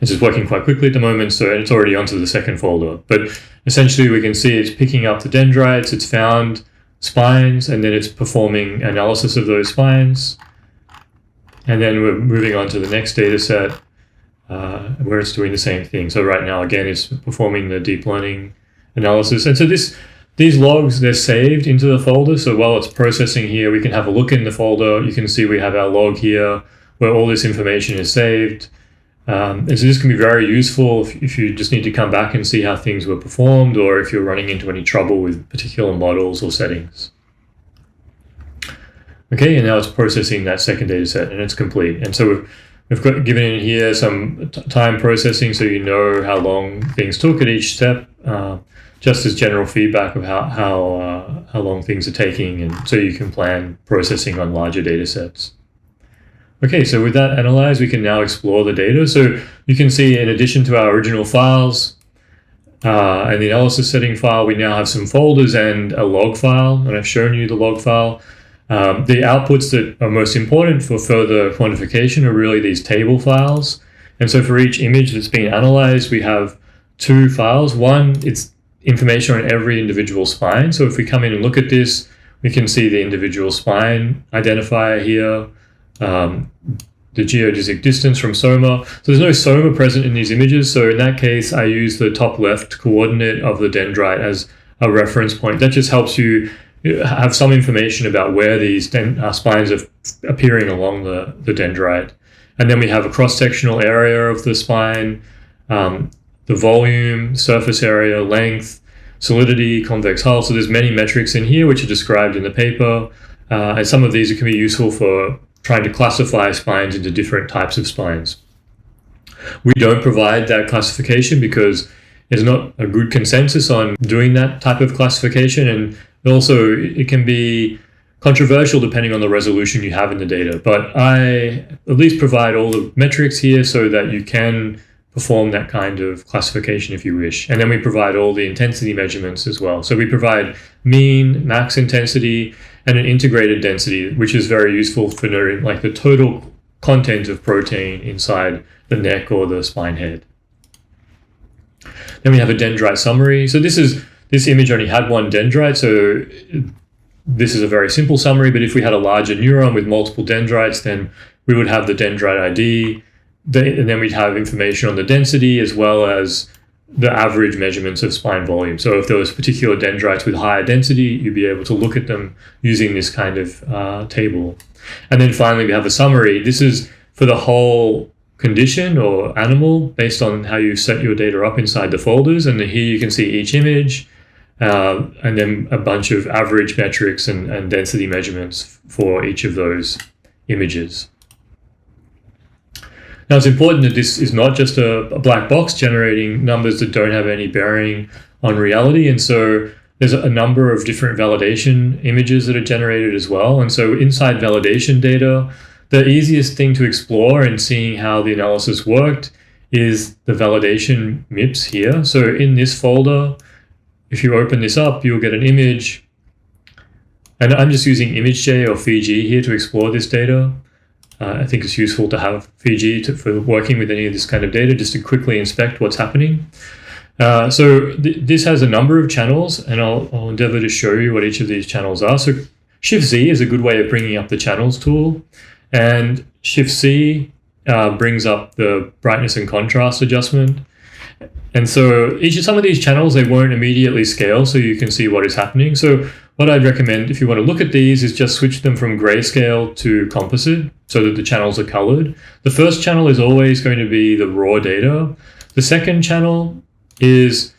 this is working quite quickly at the moment, so it's already onto the second folder. But essentially we can see it's picking up the dendrites, it's found spines, and then it's performing analysis of those spines. And then we're moving on to the next data set where it's doing the same thing. So right now, again, it's performing the deep learning analysis. And so these logs, they're saved into the folder. So while it's processing here, we can have a look in the folder. You can see we have our log here where all this information is saved. And so this can be very useful if you just need to come back and see how things were performed, or if you're running into any trouble with particular models or settings. Okay, and now it's processing that second data set and it's complete. And so we've got given in here some time processing so you know how long things took at each step, just as general feedback of how long things are taking, and so you can plan processing on larger data sets. Okay, so with that analyzed, we can now explore the data. So you can see in addition to our original files and the analysis setting file, we now have some folders and a log file, and I've shown you the log file. The outputs that are most important for further quantification are really these table files. And so for each image that's being analyzed, we have two files. One, it's information on every individual spine. So if we come in and look at this, we can see the individual spine identifier here, the geodesic distance from soma. So there's no soma present in these images. So in that case, I use the top left coordinate of the dendrite as a reference point. That just helps you have some information about where these spines are appearing along the dendrite. And then we have a cross-sectional area of the spine, the volume, surface area, length, solidity, convex hull. So there's many metrics in here which are described in the paper. And some of these can be useful for trying to classify spines into different types of spines. We don't provide that classification because there's not a good consensus on doing that type of classification, and also it can be controversial depending on the resolution you have in the data. But I at least provide all the metrics here so that you can perform that kind of classification if you wish. And then we provide all the intensity measurements as well. So we provide mean, max intensity, and an integrated density, which is very useful for knowing like the total content of protein inside the neck or the spine head. Then we have a dendrite summary. So this image only had one dendrite, so this is a very simple summary, but if we had a larger neuron with multiple dendrites, then we would have the dendrite ID, and then we'd have information on the density as well as the average measurements of spine volume. So if there was particular dendrites with higher density, you'd be able to look at them using this kind of table. And then finally, we have a summary. This is for the whole condition or animal based on how you set your data up inside the folders. And here you can see each image and then a bunch of average metrics and density measurements for each of those images. Now, it's important that this is not just a black box generating numbers that don't have any bearing on reality. And so there's a number of different validation images that are generated as well. And so inside validation data, the easiest thing to explore in seeing how the analysis worked is the validation MIPS here. So in this folder, if you open this up, you'll get an image. And I'm just using ImageJ or Fiji here to explore this data. I think it's useful to have Fiji for working with any of this kind of data, just to quickly inspect what's happening. This has a number of channels, and I'll endeavor to show you what each of these channels are. So Shift-Z is a good way of bringing up the channels tool, and Shift-C brings up the brightness and contrast adjustment. And so some of these channels, they won't immediately scale so you can see what is happening. So what I'd recommend if you want to look at these is just switch them from grayscale to composite so that the channels are colored. The first channel is always going to be the raw data. The second channel is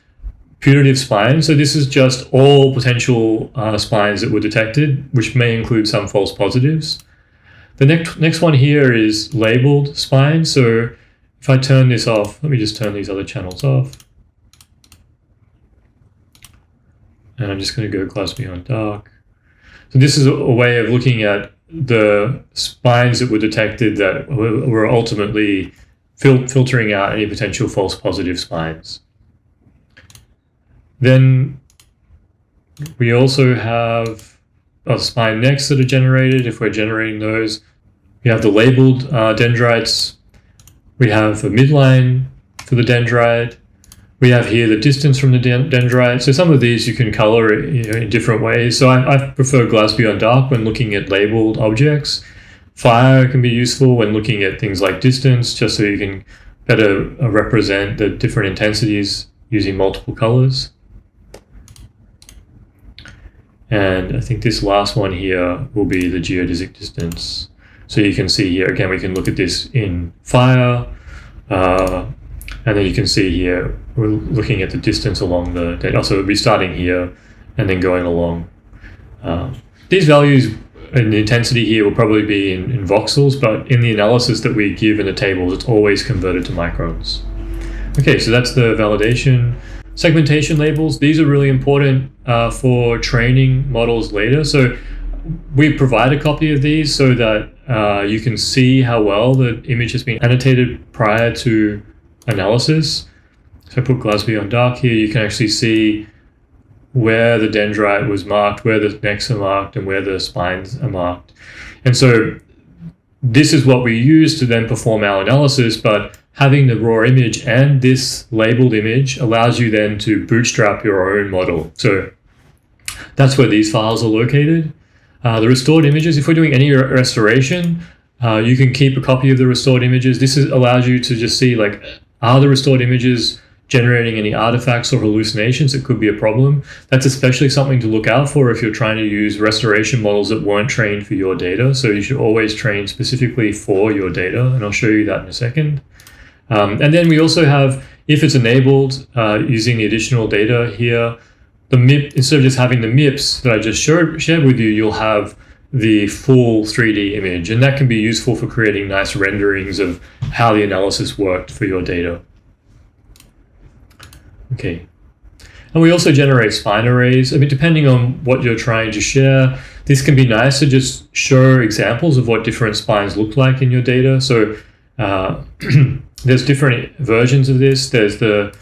putative spines. So this is just all potential spines that were detected, which may include some false positives. The next one here is labeled spines. So if I turn this off, let me just turn these other channels off. And I'm just going to go class beyond dark. So this is a way of looking at the spines that were detected that were ultimately filtering out any potential false positive spines. Then we also have spine necks that are generated. If we're generating those, we have the labeled dendrites. We have a midline for the dendrite. We have here the distance from the dendrite. So some of these you can color in different ways. So I prefer glass beyond dark when looking at labeled objects. Fire can be useful when looking at things like distance, just so you can better represent the different intensities using multiple colors. And I think this last one here will be the geodesic distance. So you can see here, again, we can look at this in fire. And then you can see here, we're looking at the distance along the data. So we'll be starting here and then going along. These values and the intensity here will probably be in voxels, but in the analysis that we give in the tables, it's always converted to microns. Okay, so that's the validation. Segmentation labels, these are really important for training models later. So we provide a copy of these so that you can see how well the image has been annotated prior to analysis. So I put glass beyond dark here. You can actually see where the dendrite was marked, where the necks are marked, and where the spines are marked. And so this is what we use to then perform our analysis, but having the raw image and this labeled image allows you then to bootstrap your own model. So that's where these files are located. The restored images, if we're doing any restoration, you can keep a copy of the restored images. This allows you to just see, like, are the restored images generating any artifacts or hallucinations that could be a problem? That's especially something to look out for if you're trying to use restoration models that weren't trained for your data. So you should always train specifically for your data, and I'll show you that in a second. And then we also have, if it's enabled, using the additional data here, the MIP, instead of just having the MIPs that I just shared with you, you'll have the full 3D image, and that can be useful for creating nice renderings of how the analysis worked for your data. Okay. And we also generate spine arrays. I mean, depending on what you're trying to share, this can be nice to just show examples of what different spines look like in your data. So there's different versions of this. There's the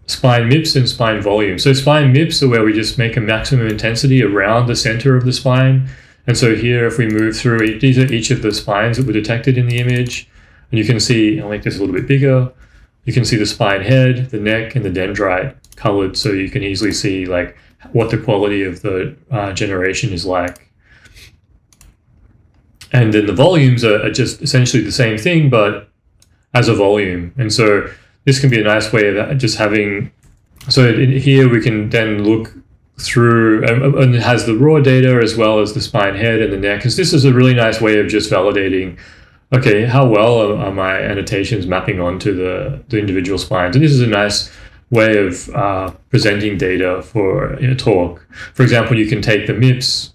spine MIPS and spine volume. So spine MIPS are where we just make a maximum intensity around the center of the spine. And so here, if we move through, these are each of the spines that were detected in the image. And you can see, I'll make this a little bit bigger. You can see the spine head, the neck, and the dendrite colored, so you can easily see, like, what the quality of the generation is like. And then the volumes are just essentially the same thing, but as a volume. And so this can be a nice way of just having, so here we can then look through, and it has the raw data as well as the spine head and the neck, because this is a really nice way of just validating, okay, how well are my annotations mapping onto the individual spines? And this is a nice way of presenting data for a talk. For example, you can take the MIPS,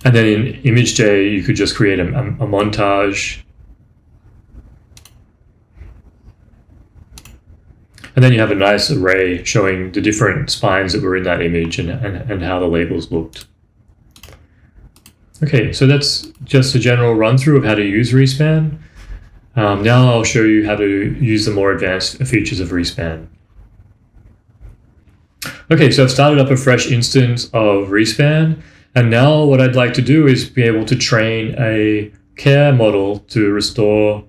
and then in ImageJ, you could just create a montage. And then you have a nice array showing the different spines that were in that image and how the labels looked. Okay, so that's just a general run through of how to use RESPAN. Now I'll show you how to use the more advanced features of RESPAN. Okay, so I've started up a fresh instance of RESPAN, and now what I'd like to do is be able to train a care model to restore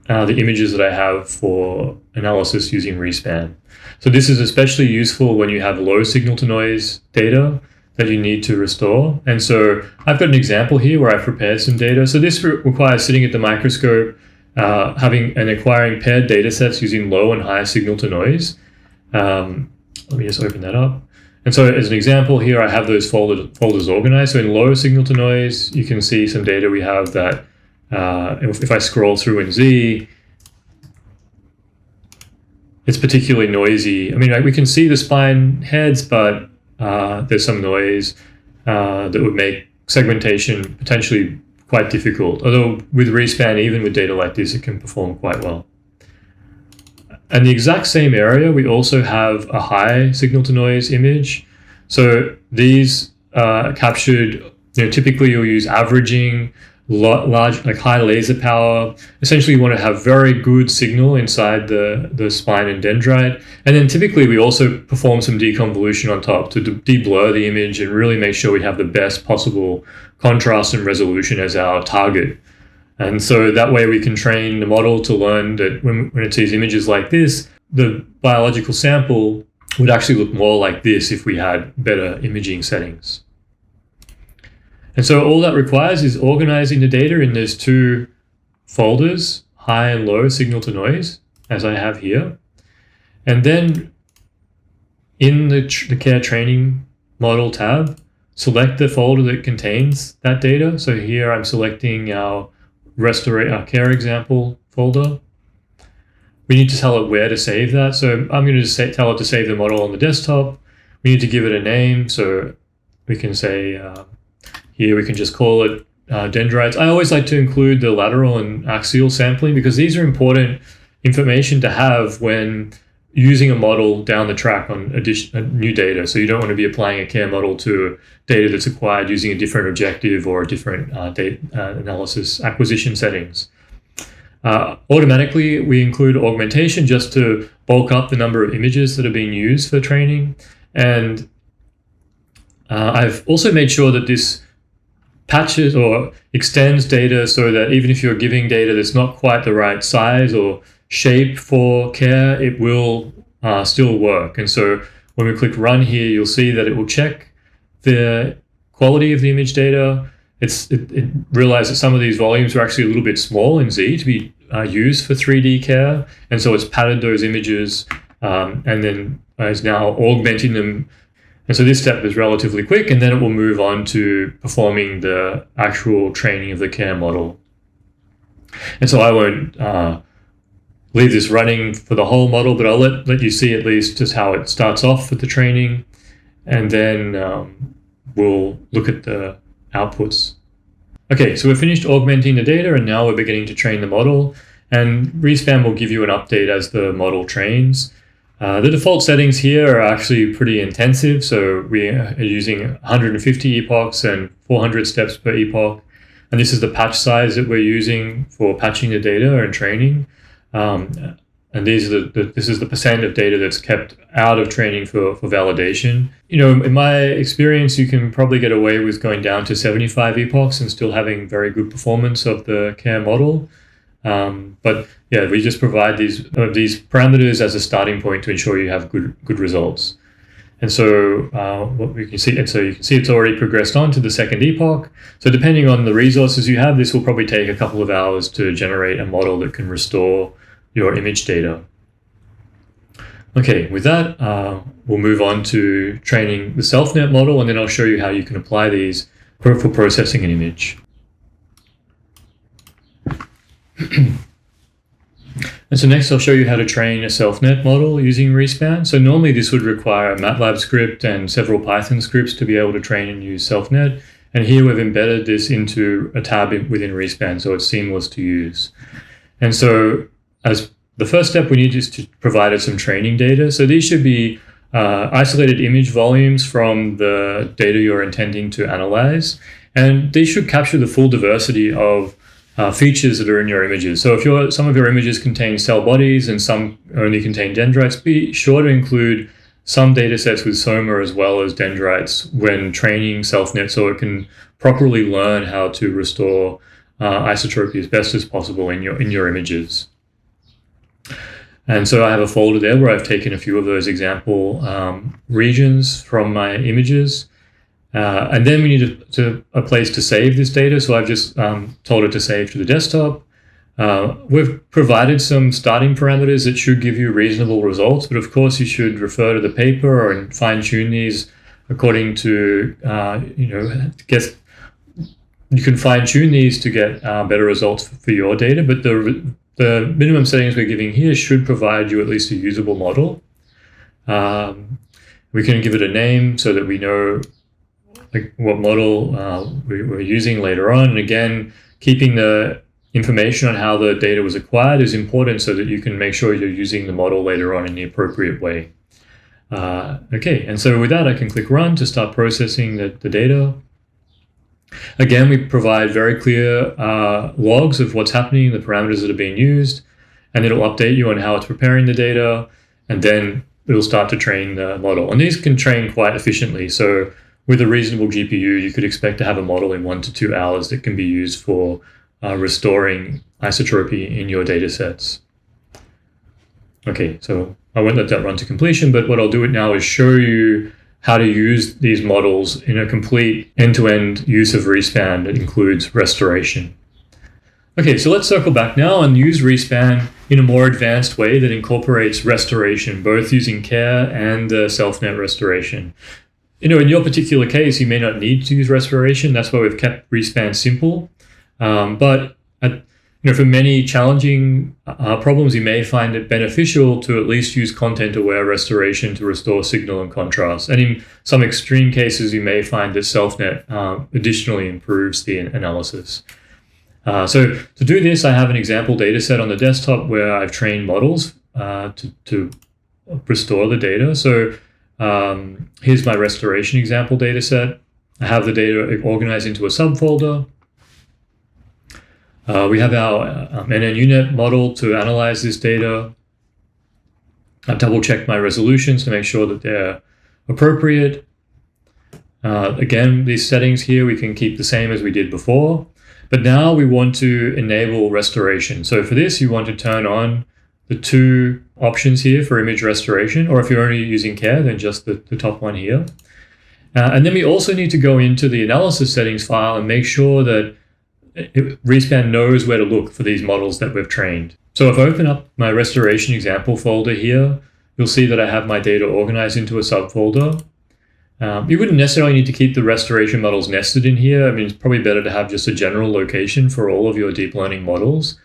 the images that I have for analysis using RESPAN. So this is especially useful when you have low signal to noise data that you need to restore. And so I've got an example here where I've prepared some data. So this requires sitting at the microscope, having and acquiring paired data sets using low and high signal to noise. Let me just open that up. And so as an example here, I have those folders organized. So in low signal to noise, you can see some data we have that if I scroll through in Z, it's particularly noisy. I mean, we can see the spine heads, but there's some noise that would make segmentation potentially quite difficult. Although with RESPAN, even with data like this, it can perform quite well. And the exact same area, we also have a high signal to noise image. So these captured, typically you'll use averaging, large, like high laser power. Essentially, you want to have very good signal inside the spine and dendrite. And then typically we also perform some deconvolution on top to de-blur the image and really make sure we have the best possible contrast and resolution as our target. And so that way we can train the model to learn that when it sees images like this, the biological sample would actually look more like this if we had better imaging settings. And so all that requires is organizing the data in those two folders, high and low signal to noise, as I have here. And then in the care training model tab, select the folder that contains that data. So here I'm selecting our care example folder. We need to tell it where to save that. So I'm going to tell it to save the model on the desktop. We need to give it a name. So we can say, here we can just call it dendrites. I always like to include the lateral and axial sampling because these are important information to have when using a model down the track on new data. So you don't want to be applying a care model to data that's acquired using a different objective or a different data analysis acquisition settings. Automatically, we include augmentation just to bulk up the number of images that are being used for training. And I've also made sure that this patches or extends data so that even if you're giving data that's not quite the right size or shape for care, it will still work. And so when we click run here, you'll see that it will check the quality of the image data. It realized that some of these volumes are actually a little bit small in Z to be used for 3D care. And so it's padded those images and then is now augmenting them. And so this step is relatively quick, and then it will move on to performing the actual training of the care model. And so I won't leave this running for the whole model, but I'll let you see at least just how it starts off with the training, and then we'll look at the outputs. Okay, so we're finished augmenting the data, and now we're beginning to train the model, and RESPAN will give you an update as the model trains. The default settings here are actually pretty intensive, so we are using 150 epochs and 400 steps per epoch, and this is the patch size that we're using for patching the data and training. And this is the percent of data that's kept out of training for validation. You know, in my experience, you can probably get away with going down to 75 epochs and still having very good performance of the care model. But yeah, we just provide these parameters as a starting point to ensure you have good results. And so what we can see, it's already progressed on to the second epoch. So depending on the resources you have, this will probably take a couple of hours to generate a model that can restore your image data. Okay, with that, we'll move on to training the SelfNet model, and then I'll show you how you can apply these for processing an image. And so next I'll show you how to train a SelfNet model using RESPAN. So normally this would require a MATLAB script and several Python scripts to be able to train and use SelfNet. And here we've embedded this into a tab within RESPAN, so it's seamless to use. And so as the first step, we need is to provide it some training data. So these should be isolated image volumes from the data you're intending to analyze. And these should capture the full diversity of features that are in your images. So if some of your images contain cell bodies and some only contain dendrites, be sure to include some data sets with soma as well as dendrites when training SelfNet, so it can properly learn how to restore isotropy as best as possible in your images. And so I have a folder there where I've taken a few of those example regions from my images. And then we need a place to save this data. So I've just told it to save to the desktop. We've provided some starting parameters that should give you reasonable results, but of course you should refer to the paper and fine tune these according to, you can fine tune these to get better results for your data, but the minimum settings we're giving here should provide you at least a usable model. We can give it a name so that we know what model we're using later on. And again, keeping the information on how the data was acquired is important so that you can make sure you're using the model later on in the appropriate way. Okay, and so with that, I can click Run to start processing the data. Again, we provide very clear logs of what's happening, the parameters that are being used, and it'll update you on how it's preparing the data, and then it'll start to train the model. And these can train quite efficiently. So with a reasonable GPU, you could expect to have a model in 1 to 2 hours that can be used for restoring isotropy in your data sets. Okay, so I won't let that run to completion, but what I'll do now is show you how to use these models in a complete end-to-end use of RESPAN that includes restoration. Okay, so let's circle back now and use RESPAN in a more advanced way that incorporates restoration, both using care and SelfNet restoration. In your particular case, you may not need to use restoration. That's why we've kept RESPAN simple. But for many challenging problems, you may find it beneficial to at least use content-aware restoration to restore signal and contrast. And in some extreme cases, you may find that SelfNet additionally improves the analysis. So to do this, I have an example data set on the desktop where I've trained models to restore the data. So here's my restoration example data set. I have the data organized into a subfolder. We have our nnU-Net model to analyze this data. I've double checked my resolutions to make sure that they're appropriate. Again, these settings here we can keep the same as we did before, but now we want to enable restoration. So for this, you want to turn on the two options here for image restoration, or if you're only using care, then just the top one here. And then we also need to go into the analysis settings file and make sure that RESPAN knows where to look for these models that we've trained. So if I open up my restoration example folder here, you'll see that I have my data organized into a subfolder. You wouldn't necessarily need to keep the restoration models nested in here. I mean, it's probably better to have just a general location for all of your deep learning models.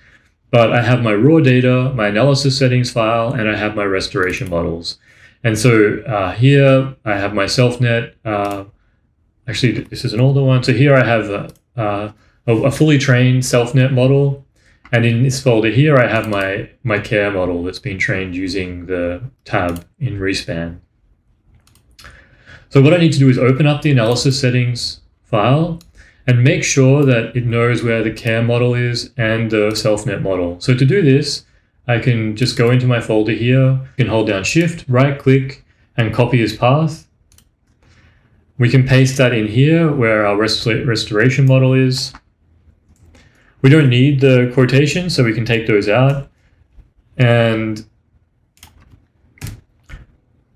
But I have my raw data, my analysis settings file, and I have my restoration models. And so here I have my SelfNet. Actually, this is an older one. So here I have a fully trained SelfNet model. And in this folder here, I have my care model that's been trained using the tab in RESPAN. So what I need to do is open up the analysis settings file and make sure that it knows where the care model is and the SelfNet model. So to do this, I can just go into my folder here. I can hold down Shift, right click, and copy as path. We can paste that in here where our restoration model is. We don't need the quotations, so we can take those out. And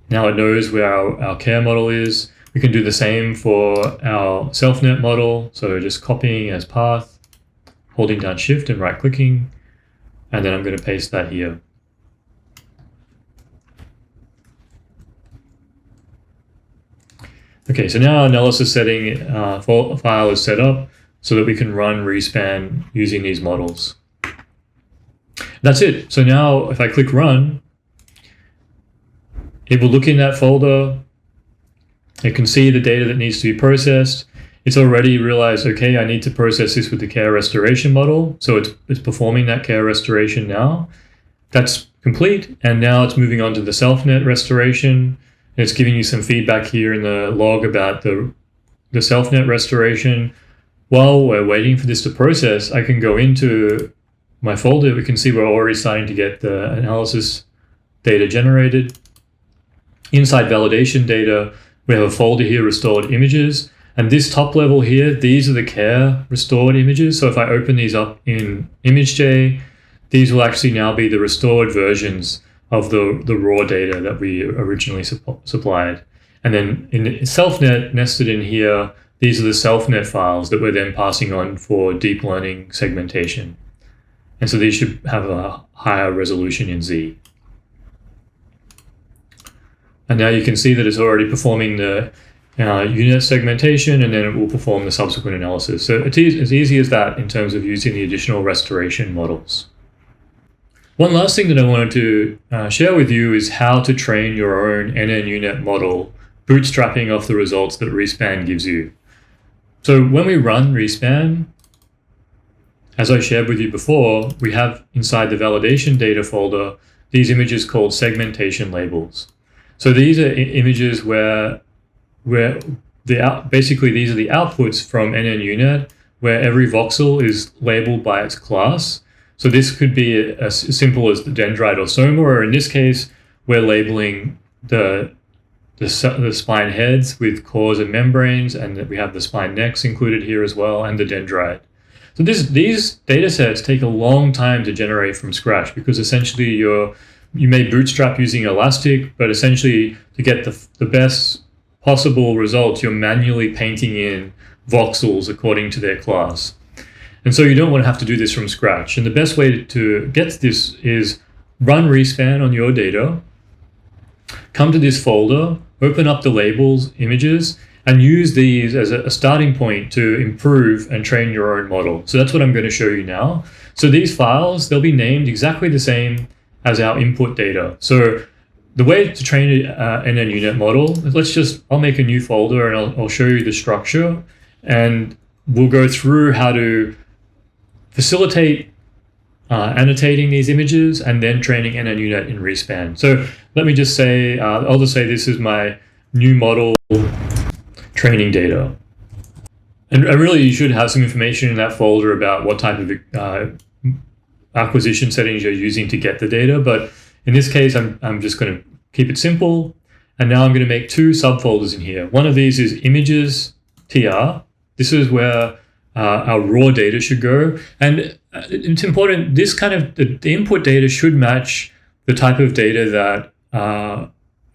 now it knows where our care model is. We can do the same for our SelfNet model. So just copying as path, holding down Shift and right clicking, and then I'm going to paste that here. Okay, so now our analysis setting file is set up so that we can run RESPAN using these models. That's it. So now if I click run, it will look in that folder. It can see the data that needs to be processed. It's already realized, okay, I need to process this with the care restoration model. So it's performing that care restoration now. That's complete. And now it's moving on to the SelfNet restoration. It's giving you some feedback here in the log about the SelfNet restoration. While we're waiting for this to process, I can go into my folder. We can see we're already starting to get the analysis data generated. Inside validation data, we have a folder here, restored images. And this top level here, these are the care restored images. So if I open these up in ImageJ, these will actually now be the restored versions of the raw data that we originally supplied. And then in SelfNet, nested in here, these are the SelfNet files that we're then passing on for deep learning segmentation. And so these should have a higher resolution in Z. And now you can see that it's already performing the unit segmentation, and then it will perform the subsequent analysis. So it's as easy as that in terms of using the additional restoration models. One last thing that I wanted to share with you is how to train your own nnU-Net model, bootstrapping off the results that RESPAN gives you. So when we run RESPAN, as I shared with you before, we have inside the validation data folder these images called segmentation labels. So these are images where basically these are the outputs from nnU-Net, where every voxel is labeled by its class. So this could be as simple as the dendrite or soma, or in this case, we're labeling the spine heads with cores and membranes, and that we have the spine necks included here as well, and the dendrite. So these data sets take a long time to generate from scratch, because essentially you may bootstrap using Elastic, but essentially to get the best possible results, you're manually painting in voxels according to their class. And so you don't want to have to do this from scratch. And the best way to get this is run RESPAN on your data, come to this folder, open up the labels, images, and use these as a starting point to improve and train your own model. So that's what I'm going to show you now. So these files, they'll be named exactly the same as our input data. So the way to train an nnU-Net model, I'll make a new folder and I'll show you the structure, and we'll go through how to facilitate annotating these images and then training nnU-Net in RESPAN. So let me just say, I'll just say this is my new model training data. And really, you should have some information in that folder about what type of acquisition settings you're using to get the data. But in this case, I'm just going to keep it simple. And now I'm going to make two subfolders in here. One of these is images tr. This is where our raw data should go. And it's important, this kind of, the input data should match the type of data that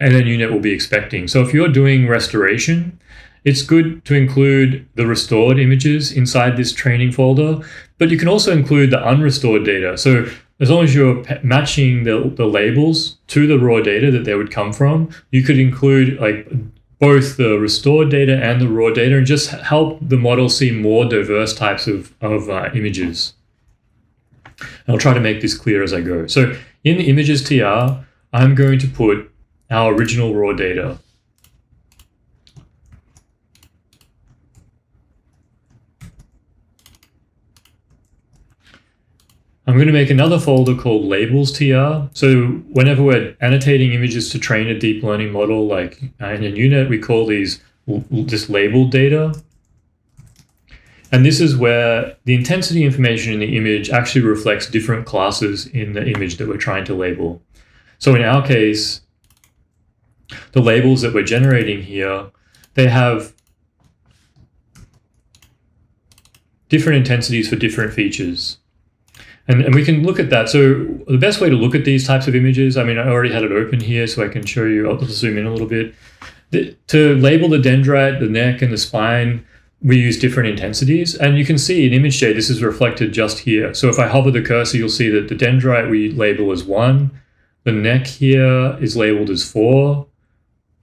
nnU-Net will be expecting. So if you're doing restoration, it's good to include the restored images inside this training folder, but you can also include the unrestored data. So as long as you're matching the labels to the raw data that they would come from, you could include like both the restored data and the raw data and just help the model see more diverse types of images. I'll try to make this clear as I go. So in the images tr, I'm going to put our original raw data. I'm going to make another folder called labels tr. So whenever we're annotating images to train a deep learning model like in nnU-Net, we call these just labeled data. And this is where the intensity information in the image actually reflects different classes in the image that we're trying to label. So in our case, the labels that we're generating here, they have different intensities for different features. And we can look at that. So the best way to look at these types of images, I mean, I already had it open here, so I can show you, I'll just zoom in a little bit. To label the dendrite, the neck, and the spine, we use different intensities. And you can see in ImageJ, this is reflected just here. So if I hover the cursor, you'll see that the dendrite we label as 1, the neck here is labeled as 4,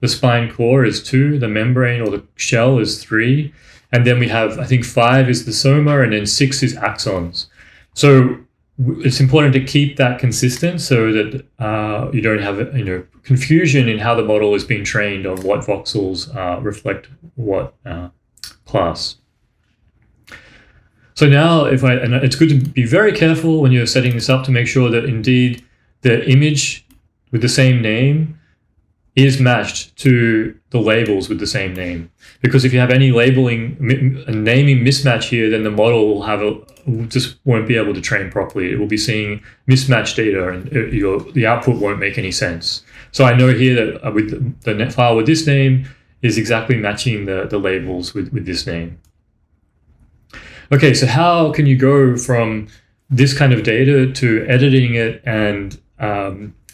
the spine core is 2, the membrane or the shell is 3, and then we have, I think 5 is the soma, and then 6 is axons. So it's important to keep that consistent so that you don't have confusion in how the model is being trained on what voxels reflect what class. So now and it's good to be very careful when you're setting this up to make sure that indeed the image with the same name is matched to the labels with the same name. Because if you have any labeling and naming mismatch here, then the model will have just won't be able to train properly. It will be seeing mismatched data, and the output won't make any sense. So I know here that with the net file with this name is exactly matching the labels with this name. Okay, so how can you go from this kind of data to editing it and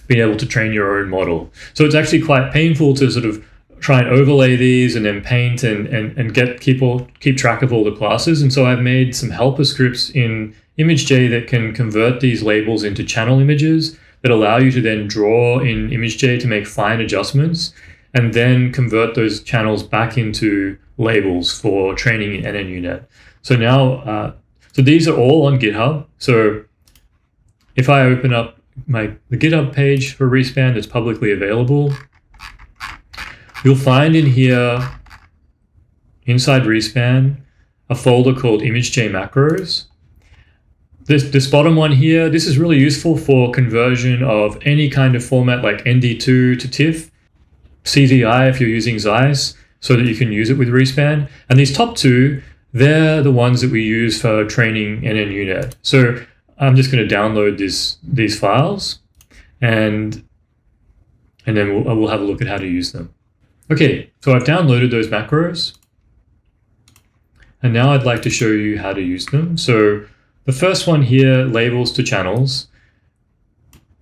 being able to train your own model? So it's actually quite painful to sort of try and overlay these and then paint and keep track of all the classes. And so I've made some helper scripts in ImageJ that can convert these labels into channel images that allow you to then draw in ImageJ to make fine adjustments and then convert those channels back into labels for training in nnU-Net. So now, so these are all on GitHub. So if I open up the GitHub page for RESPAN that's publicly available, you'll find in here, inside RESPAN, a folder called ImageJ macros. This bottom one here, this is really useful for conversion of any kind of format like ND2 to TIFF, CVI if you're using Zeiss, so that you can use it with RESPAN. And these top two, they're the ones that we use for training nnU-Net. So I'm just going to download these files, and then we'll have a look at how to use them. Okay, so I've downloaded those macros, and now I'd like to show you how to use them. So the first one here, labels to channels,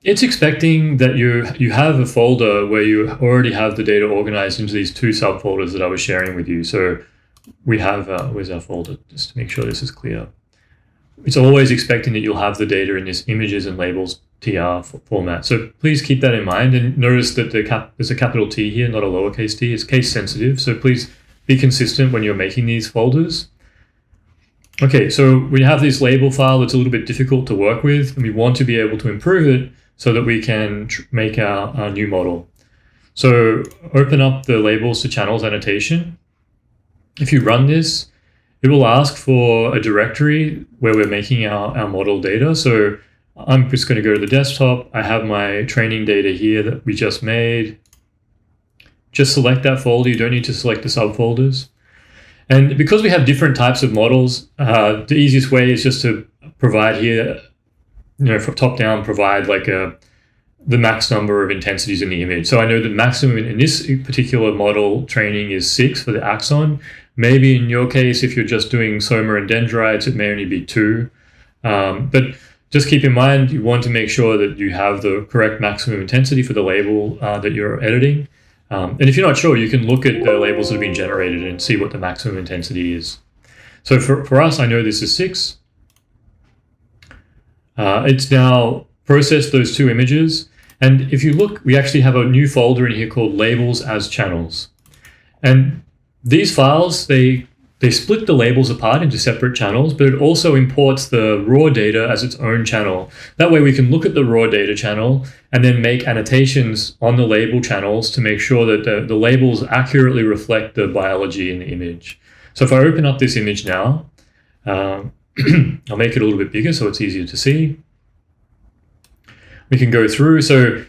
it's expecting that you have a folder where you already have the data organized into these two subfolders that I was sharing with you. So we have, where's our folder? Just to make sure this is clear. It's always expecting that you'll have the data in this images and labels TR format. So please keep that in mind, and notice that there's a capital T here, not a lowercase t. It's case sensitive, so please be consistent when you're making these folders. Okay, so we have this label file that's a little bit difficult to work with, and we want to be able to improve it so that we can make our new model. So open up the labels to channels annotation. If you run this, it will ask for a directory where we're making our model data. So I'm just going to go to the desktop. I have my training data here that we just made. Just select that folder. You don't need to select the subfolders. And because we have different types of models, the easiest way is just to provide here, from top down, provide like the max number of intensities in the image. So I know the maximum in this particular model training is 6 for the axon. Maybe in your case, if you're just doing soma and dendrites, it may only be 2. But just keep in mind, you want to make sure that you have the correct maximum intensity for the label that you're editing. And if you're not sure, you can look at the labels that have been generated and see what the maximum intensity is. So for us, I know this is 6. It's now processed those 2 images. And if you look, we actually have a new folder in here called labels as channels. And these files, they split the labels apart into separate channels, but it also imports the raw data as its own channel. That way we can look at the raw data channel and then make annotations on the label channels to make sure that the labels accurately reflect the biology in the image. So if I open up this image now, I'll make it a little bit bigger so it's easier to see. We can go through. So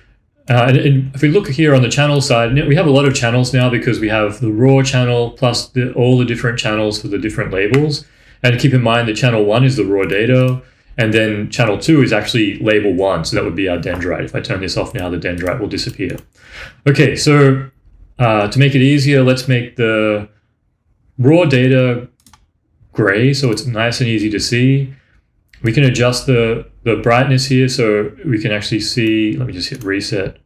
and if we look here on the channel side, we have a lot of channels now because we have the raw channel plus all the different channels for the different labels. And keep in mind that channel 1 is the raw data, and then channel 2 is actually label 1. So that would be our dendrite. If I turn this off now, the dendrite will disappear. Okay, so to make it easier, let's make the raw data gray so it's nice and easy to see. We can adjust the brightness here so we can actually see. Let me just hit reset.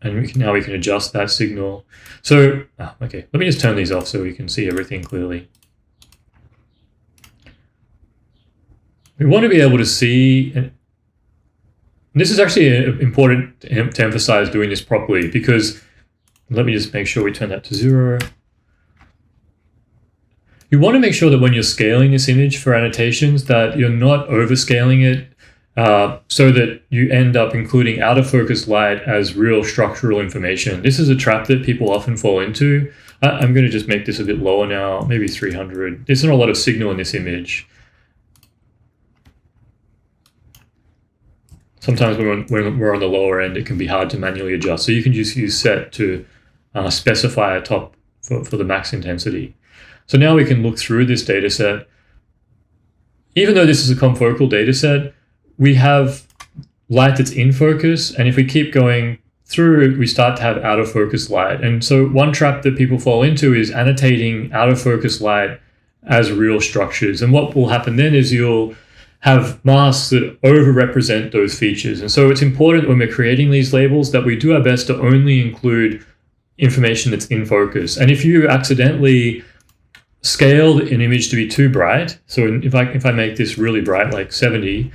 And now we can adjust that signal. So, okay, let me just turn these off so we can see everything clearly. We want to be able to see, and this is actually important to emphasize doing this properly, because let me just make sure we turn that to 0. You want to make sure that when you're scaling this image for annotations that you're not overscaling it so that you end up including out of focus light as real structural information. This is a trap that people often fall into. I'm going to just make this a bit lower now, maybe 300. There's not a lot of signal in this image. Sometimes when we're on the lower end, it can be hard to manually adjust. So you can just use set to specify a top for the max intensity. So now we can look through this data set. Even though this is a confocal data set, we have light that's in focus. And if we keep going through, we start to have out of focus light. And so one trap that people fall into is annotating out of focus light as real structures. And what will happen then is you'll have masks that overrepresent those features. And so it's important when we're creating these labels that we do our best to only include information that's in focus. And if you accidentally scale an image to be too bright, so if I make this really bright, like 70,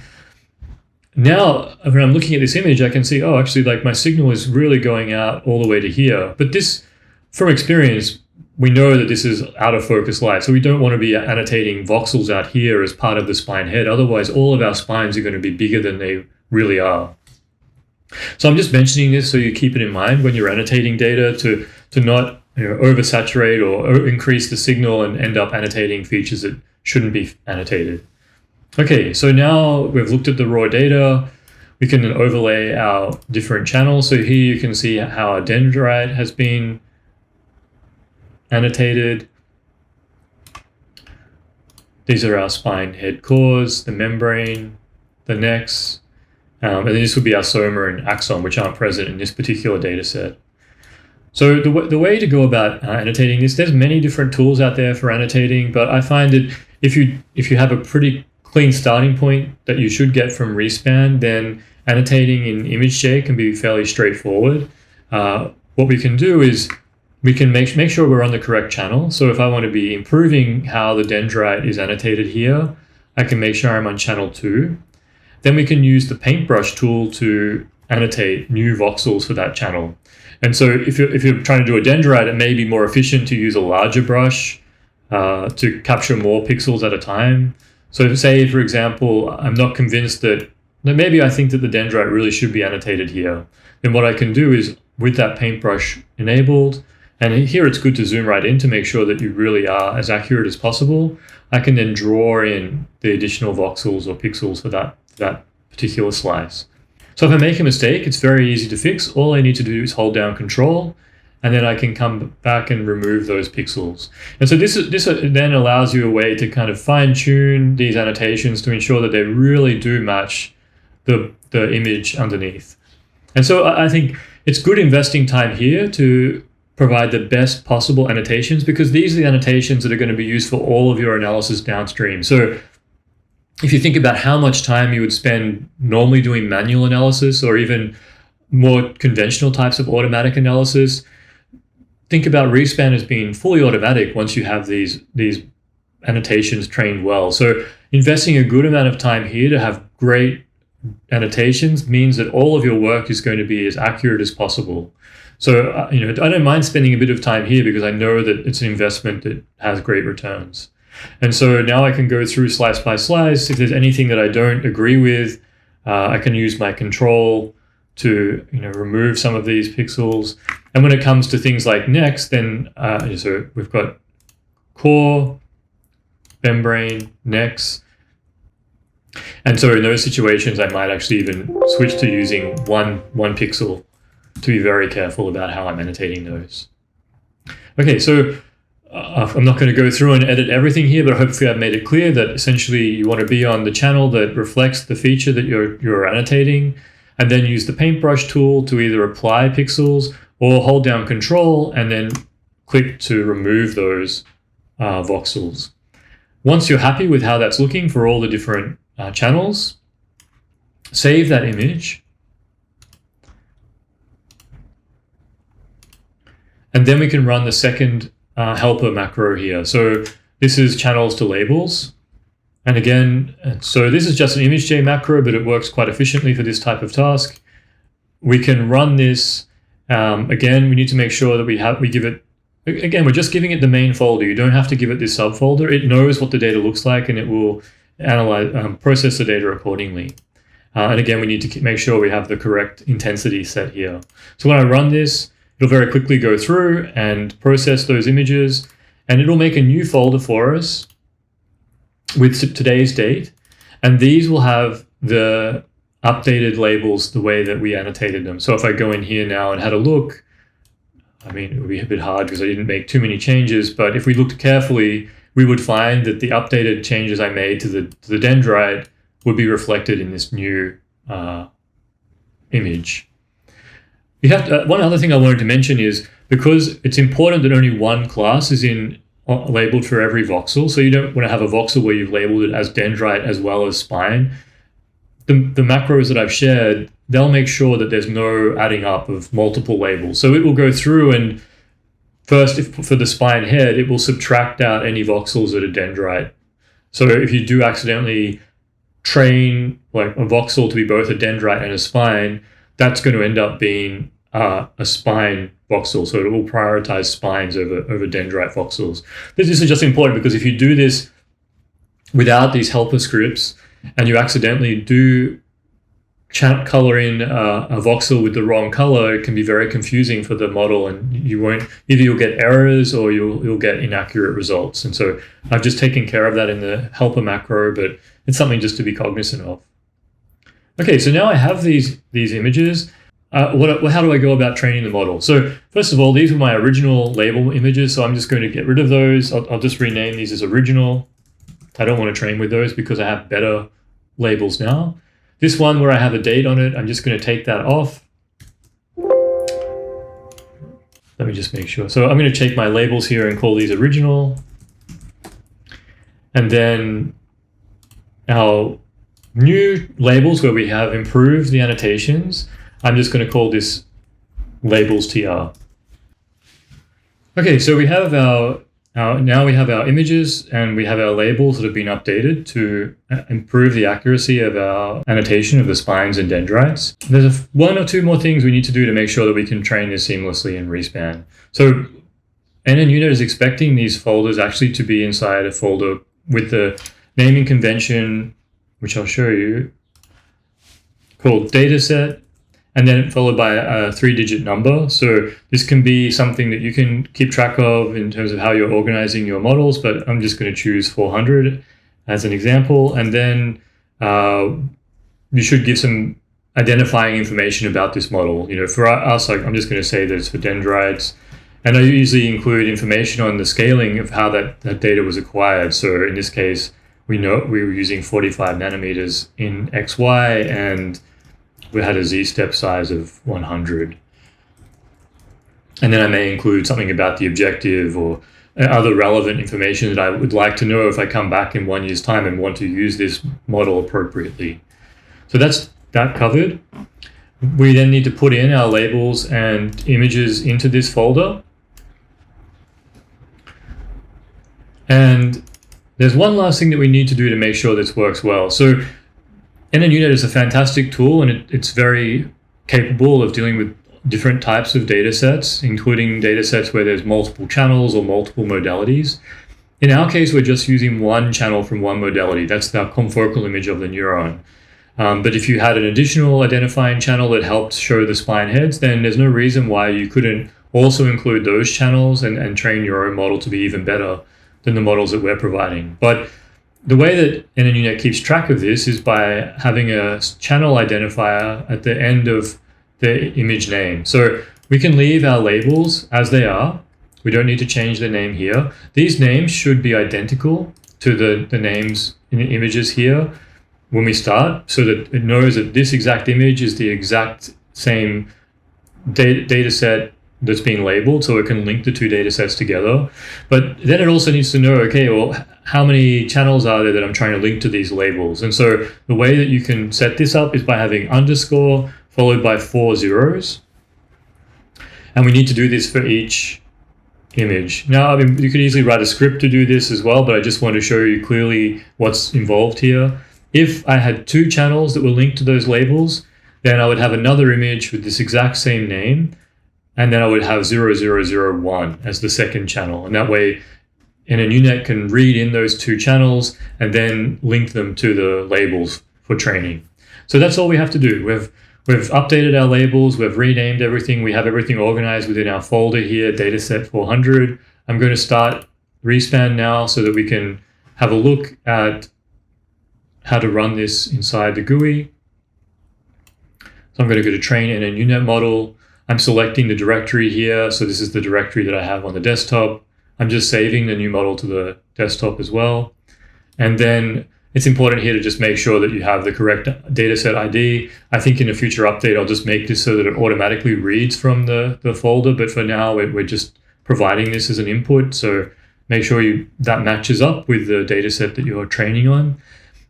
now when I'm looking at this image, I can see, oh, actually, like my signal is really going out all the way to here. But this, from experience, we know that this is out of focus light. So we don't want to be annotating voxels out here as part of the spine head. Otherwise, all of our spines are going to be bigger than they really are. So I'm just mentioning this so you keep it in mind when you're annotating data to not oversaturate or increase the signal and end up annotating features that shouldn't be annotated. Okay, so now we've looked at the raw data. We can overlay our different channels. So here you can see how our dendrite has been annotated. These are our spine head cores, the membrane, the necks, and then this would be our soma and axon, which aren't present in this particular data set. So the way to go about annotating this, there's many different tools out there for annotating, but I find that if you have a pretty clean starting point that you should get from RESPAN, then annotating in ImageJ can be fairly straightforward. What we can do is we can make sure we're on the correct channel. So if I want to be improving how the dendrite is annotated here, I can make sure I'm on channel 2. Then we can use the paintbrush tool to annotate new voxels for that channel. And so if you're trying to do a dendrite, it may be more efficient to use a larger brush to capture more pixels at a time. So say, for example, I'm not convinced that maybe I think that the dendrite really should be annotated here. Then what I can do is with that paintbrush enabled, and here it's good to zoom right in to make sure that you really are as accurate as possible. I can then draw in the additional voxels or pixels for that particular slice. So if I make a mistake, it's very easy to fix. All I need to do is hold down Control, and then I can come back and remove those pixels. And so this then allows you a way to kind of fine tune these annotations to ensure that they really do match the image underneath. And so I think it's good investing time here to provide the best possible annotations, because these are the annotations that are going to be used for all of your analysis downstream. So if you think about how much time you would spend normally doing manual analysis or even more conventional types of automatic analysis, think about RESPAN as being fully automatic once you have these annotations trained well. So investing a good amount of time here to have great annotations means that all of your work is going to be as accurate as possible. So I don't mind spending a bit of time here because I know that it's an investment that has great returns. And so now I can go through slice by slice. If there's anything that I don't agree with, I can use my control to remove some of these pixels. And when it comes to things like next, then so we've got core, membrane, next. And so in those situations, I might actually even switch to using one pixel to be very careful about how I'm annotating those. Okay, so I'm not going to go through and edit everything here, but hopefully I've made it clear that essentially you want to be on the channel that reflects the feature that you're annotating, and then use the paintbrush tool to either apply pixels or hold down Control and then click to remove those voxels. Once you're happy with how that's looking for all the different channels, save that image. And then we can run the second helper macro here. So this is channels to labels. And again, so this is just an ImageJ macro, but it works quite efficiently for this type of task. We can run this. Again, we need to make sure that we give it, again, we're just giving it the main folder. You don't have to give it this subfolder. It knows what the data looks like and it will process the data accordingly. And again, we need to make sure we have the correct intensity set here. So when I run this, it'll very quickly go through and process those images, and it'll make a new folder for us with today's date. And these will have the updated labels the way that we annotated them. So if I go in here now and had a look, I mean, it would be a bit hard because I didn't make too many changes, but if we looked carefully, we would find that the updated changes I made to the dendrite would be reflected in this new image. You have to, one other thing I wanted to mention is, because it's important that only one class is labeled for every voxel, so you don't want to have a voxel where you've labeled it as dendrite as well as spine. The macros that I've shared, they'll make sure that there's no adding up of multiple labels. So it will go through and first, for the spine head, it will subtract out any voxels that are dendrite. So if you do accidentally train like a voxel to be both a dendrite and a spine, that's going to end up being a spine voxel. So it will prioritize spines over dendrite voxels. This is just important because if you do this without these helper scripts and you accidentally do color in a voxel with the wrong color, it can be very confusing for the model, and you'll get errors or you'll get inaccurate results. And so I've just taken care of that in the helper macro, but it's something just to be cognizant of. Okay, so now I have these images. How do I go about training the model? So first of all, these were my original label images, so I'm just going to get rid of those. I'll just rename these as original. I don't want to train with those because I have better labels now. This one where I have a date on it, I'm just going to take that off. Let me just make sure. So I'm going to take my labels here and call these original. And then our new labels where we have improved the annotations, I'm just going to call this labels TR. Okay, so we have now we have our images and we have our labels that have been updated to improve the accuracy of our annotation of the spines and dendrites. There's one or two more things we need to do to make sure that we can train this seamlessly in RESPAN. So nnU-Net is expecting these folders actually to be inside a folder with the naming convention, which I'll show you, called dataset, and then followed by a 3-digit number. So this can be something that you can keep track of in terms of how you're organizing your models, but I'm just going to choose 400 as an example. And then you should give some identifying information about this model. For us, I'm just going to say that it's for dendrites. And I usually include information on the scaling of how that data was acquired. So in this case, we know we were using 45 nanometers in XY, and we had a z-step size of 100. And then I may include something about the objective or other relevant information that I would like to know if I come back in 1 year's time and want to use this model appropriately. So that's that covered. We then need to put in our labels and images into this folder. And there's one last thing that we need to do to make sure this works well. So nnU-Net is a fantastic tool, and it's very capable of dealing with different types of data sets, including data sets where there's multiple channels or multiple modalities. In our case, we're just using one channel from one modality. That's the confocal image of the neuron. But if you had an additional identifying channel that helped show the spine heads, then there's no reason why you couldn't also include those channels and train your own model to be even better than the models that we're providing. But the way that nnU-Net keeps track of this is by having a channel identifier at the end of the image name. So we can leave our labels as they are. We don't need to change the name here. These names should be identical to the names in the images here when we start, so that it knows that this exact image is the exact same data set that's being labeled, so it can link the two data sets together. But then it also needs to know, okay, well, how many channels are there that I'm trying to link to these labels? And so the way that you can set this up is by having underscore followed by 4 zeros. And we need to do this for each image. Now, I mean, you could easily write a script to do this as well, but I just want to show you clearly what's involved here. If I had 2 channels that were linked to those labels, then I would have another image with this exact same name, and then I would have 0001 as the second channel. And that way, nnU-Net can read in those 2 channels and then link them to the labels for training. So that's all we have to do. We've updated our labels, we've renamed everything, we have everything organized within our folder here, dataset 400. I'm going to start RESPAN now so that we can have a look at how to run this inside the GUI. So I'm going to go to train nnU-Net model. I'm selecting the directory here. So this is the directory that I have on the desktop. I'm just saving the new model to the desktop as well. And then it's important here to just make sure that you have the correct dataset ID. I think in a future update, I'll just make this so that it automatically reads from the folder. But for now, we're just providing this as an input. So make sure that matches up with the dataset that you're training on.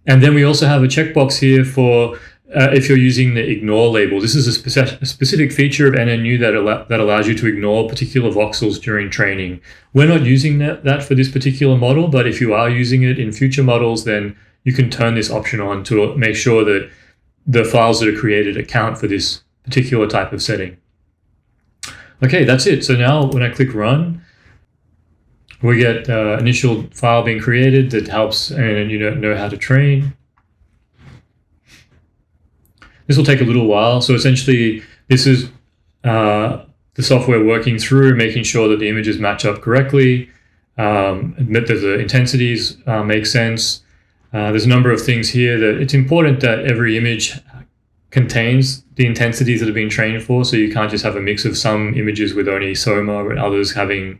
And then we also have a checkbox here for if you're using the ignore label. This is a specific feature of nnU that allows you to ignore particular voxels during training. We're not using that for this particular model, but if you are using it in future models, then you can turn this option on to make sure that the files that are created account for this particular type of setting. Okay, that's it. So now when I click run, we get initial file being created that helps nnU know how to train. This will take a little while. So essentially, this is the software working through, making sure that the images match up correctly, admit that the intensities make sense. There's a number of things here that it's important that every image contains the intensities that have been trained for. So you can't just have a mix of some images with only soma and others having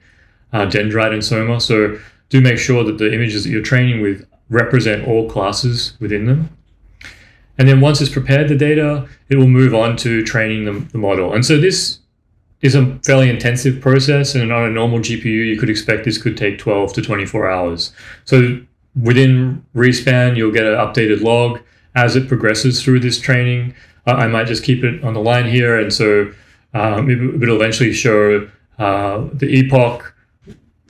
dendrite and soma. So do make sure that the images that you're training with represent all classes within them. And then once it's prepared the data, it will move on to training the model. And so this is a fairly intensive process, and on a normal GPU, you could expect this could take 12 to 24 hours. So within RESPAN, you'll get an updated log as it progresses through this training. I might just keep it on the line here, and so it'll eventually show the epoch,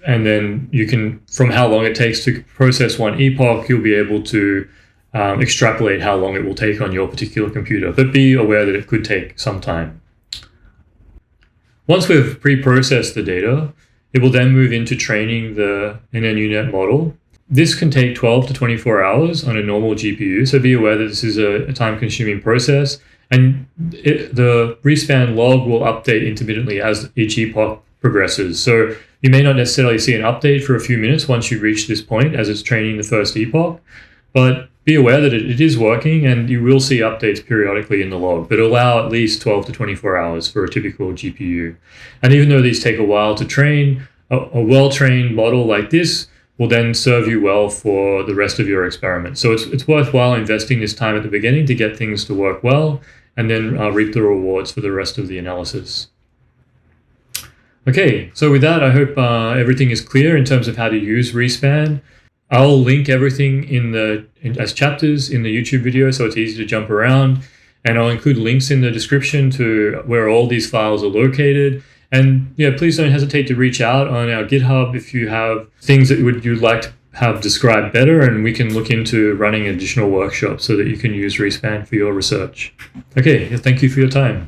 and then you can, from how long it takes to process one epoch, you'll be able to extrapolate how long it will take on your particular computer, but be aware that it could take some time. Once we've pre-processed the data, it will then move into training the nnU-Net model. This can take 12 to 24 hours on a normal GPU, so be aware that this is a time-consuming process, and the RESPAN log will update intermittently as each epoch progresses. So you may not necessarily see an update for a few minutes once you reach this point as it's training the first epoch, but Be aware that it is working, and you will see updates periodically in the log, but allow at least 12 to 24 hours for a typical GPU. And even though these take a while to train, a well-trained model like this will then serve you well for the rest of your experiment. So it's worthwhile investing this time at the beginning to get things to work well, and then reap the rewards for the rest of the analysis. Okay, so with that, I hope everything is clear in terms of how to use RESPAN. I'll link everything as chapters in the YouTube video, so it's easy to jump around. And I'll include links in the description to where all these files are located. And yeah, please don't hesitate to reach out on our GitHub if you have things that you'd like to have described better, and we can look into running additional workshops so that you can use RESPAN for your research. Okay, thank you for your time.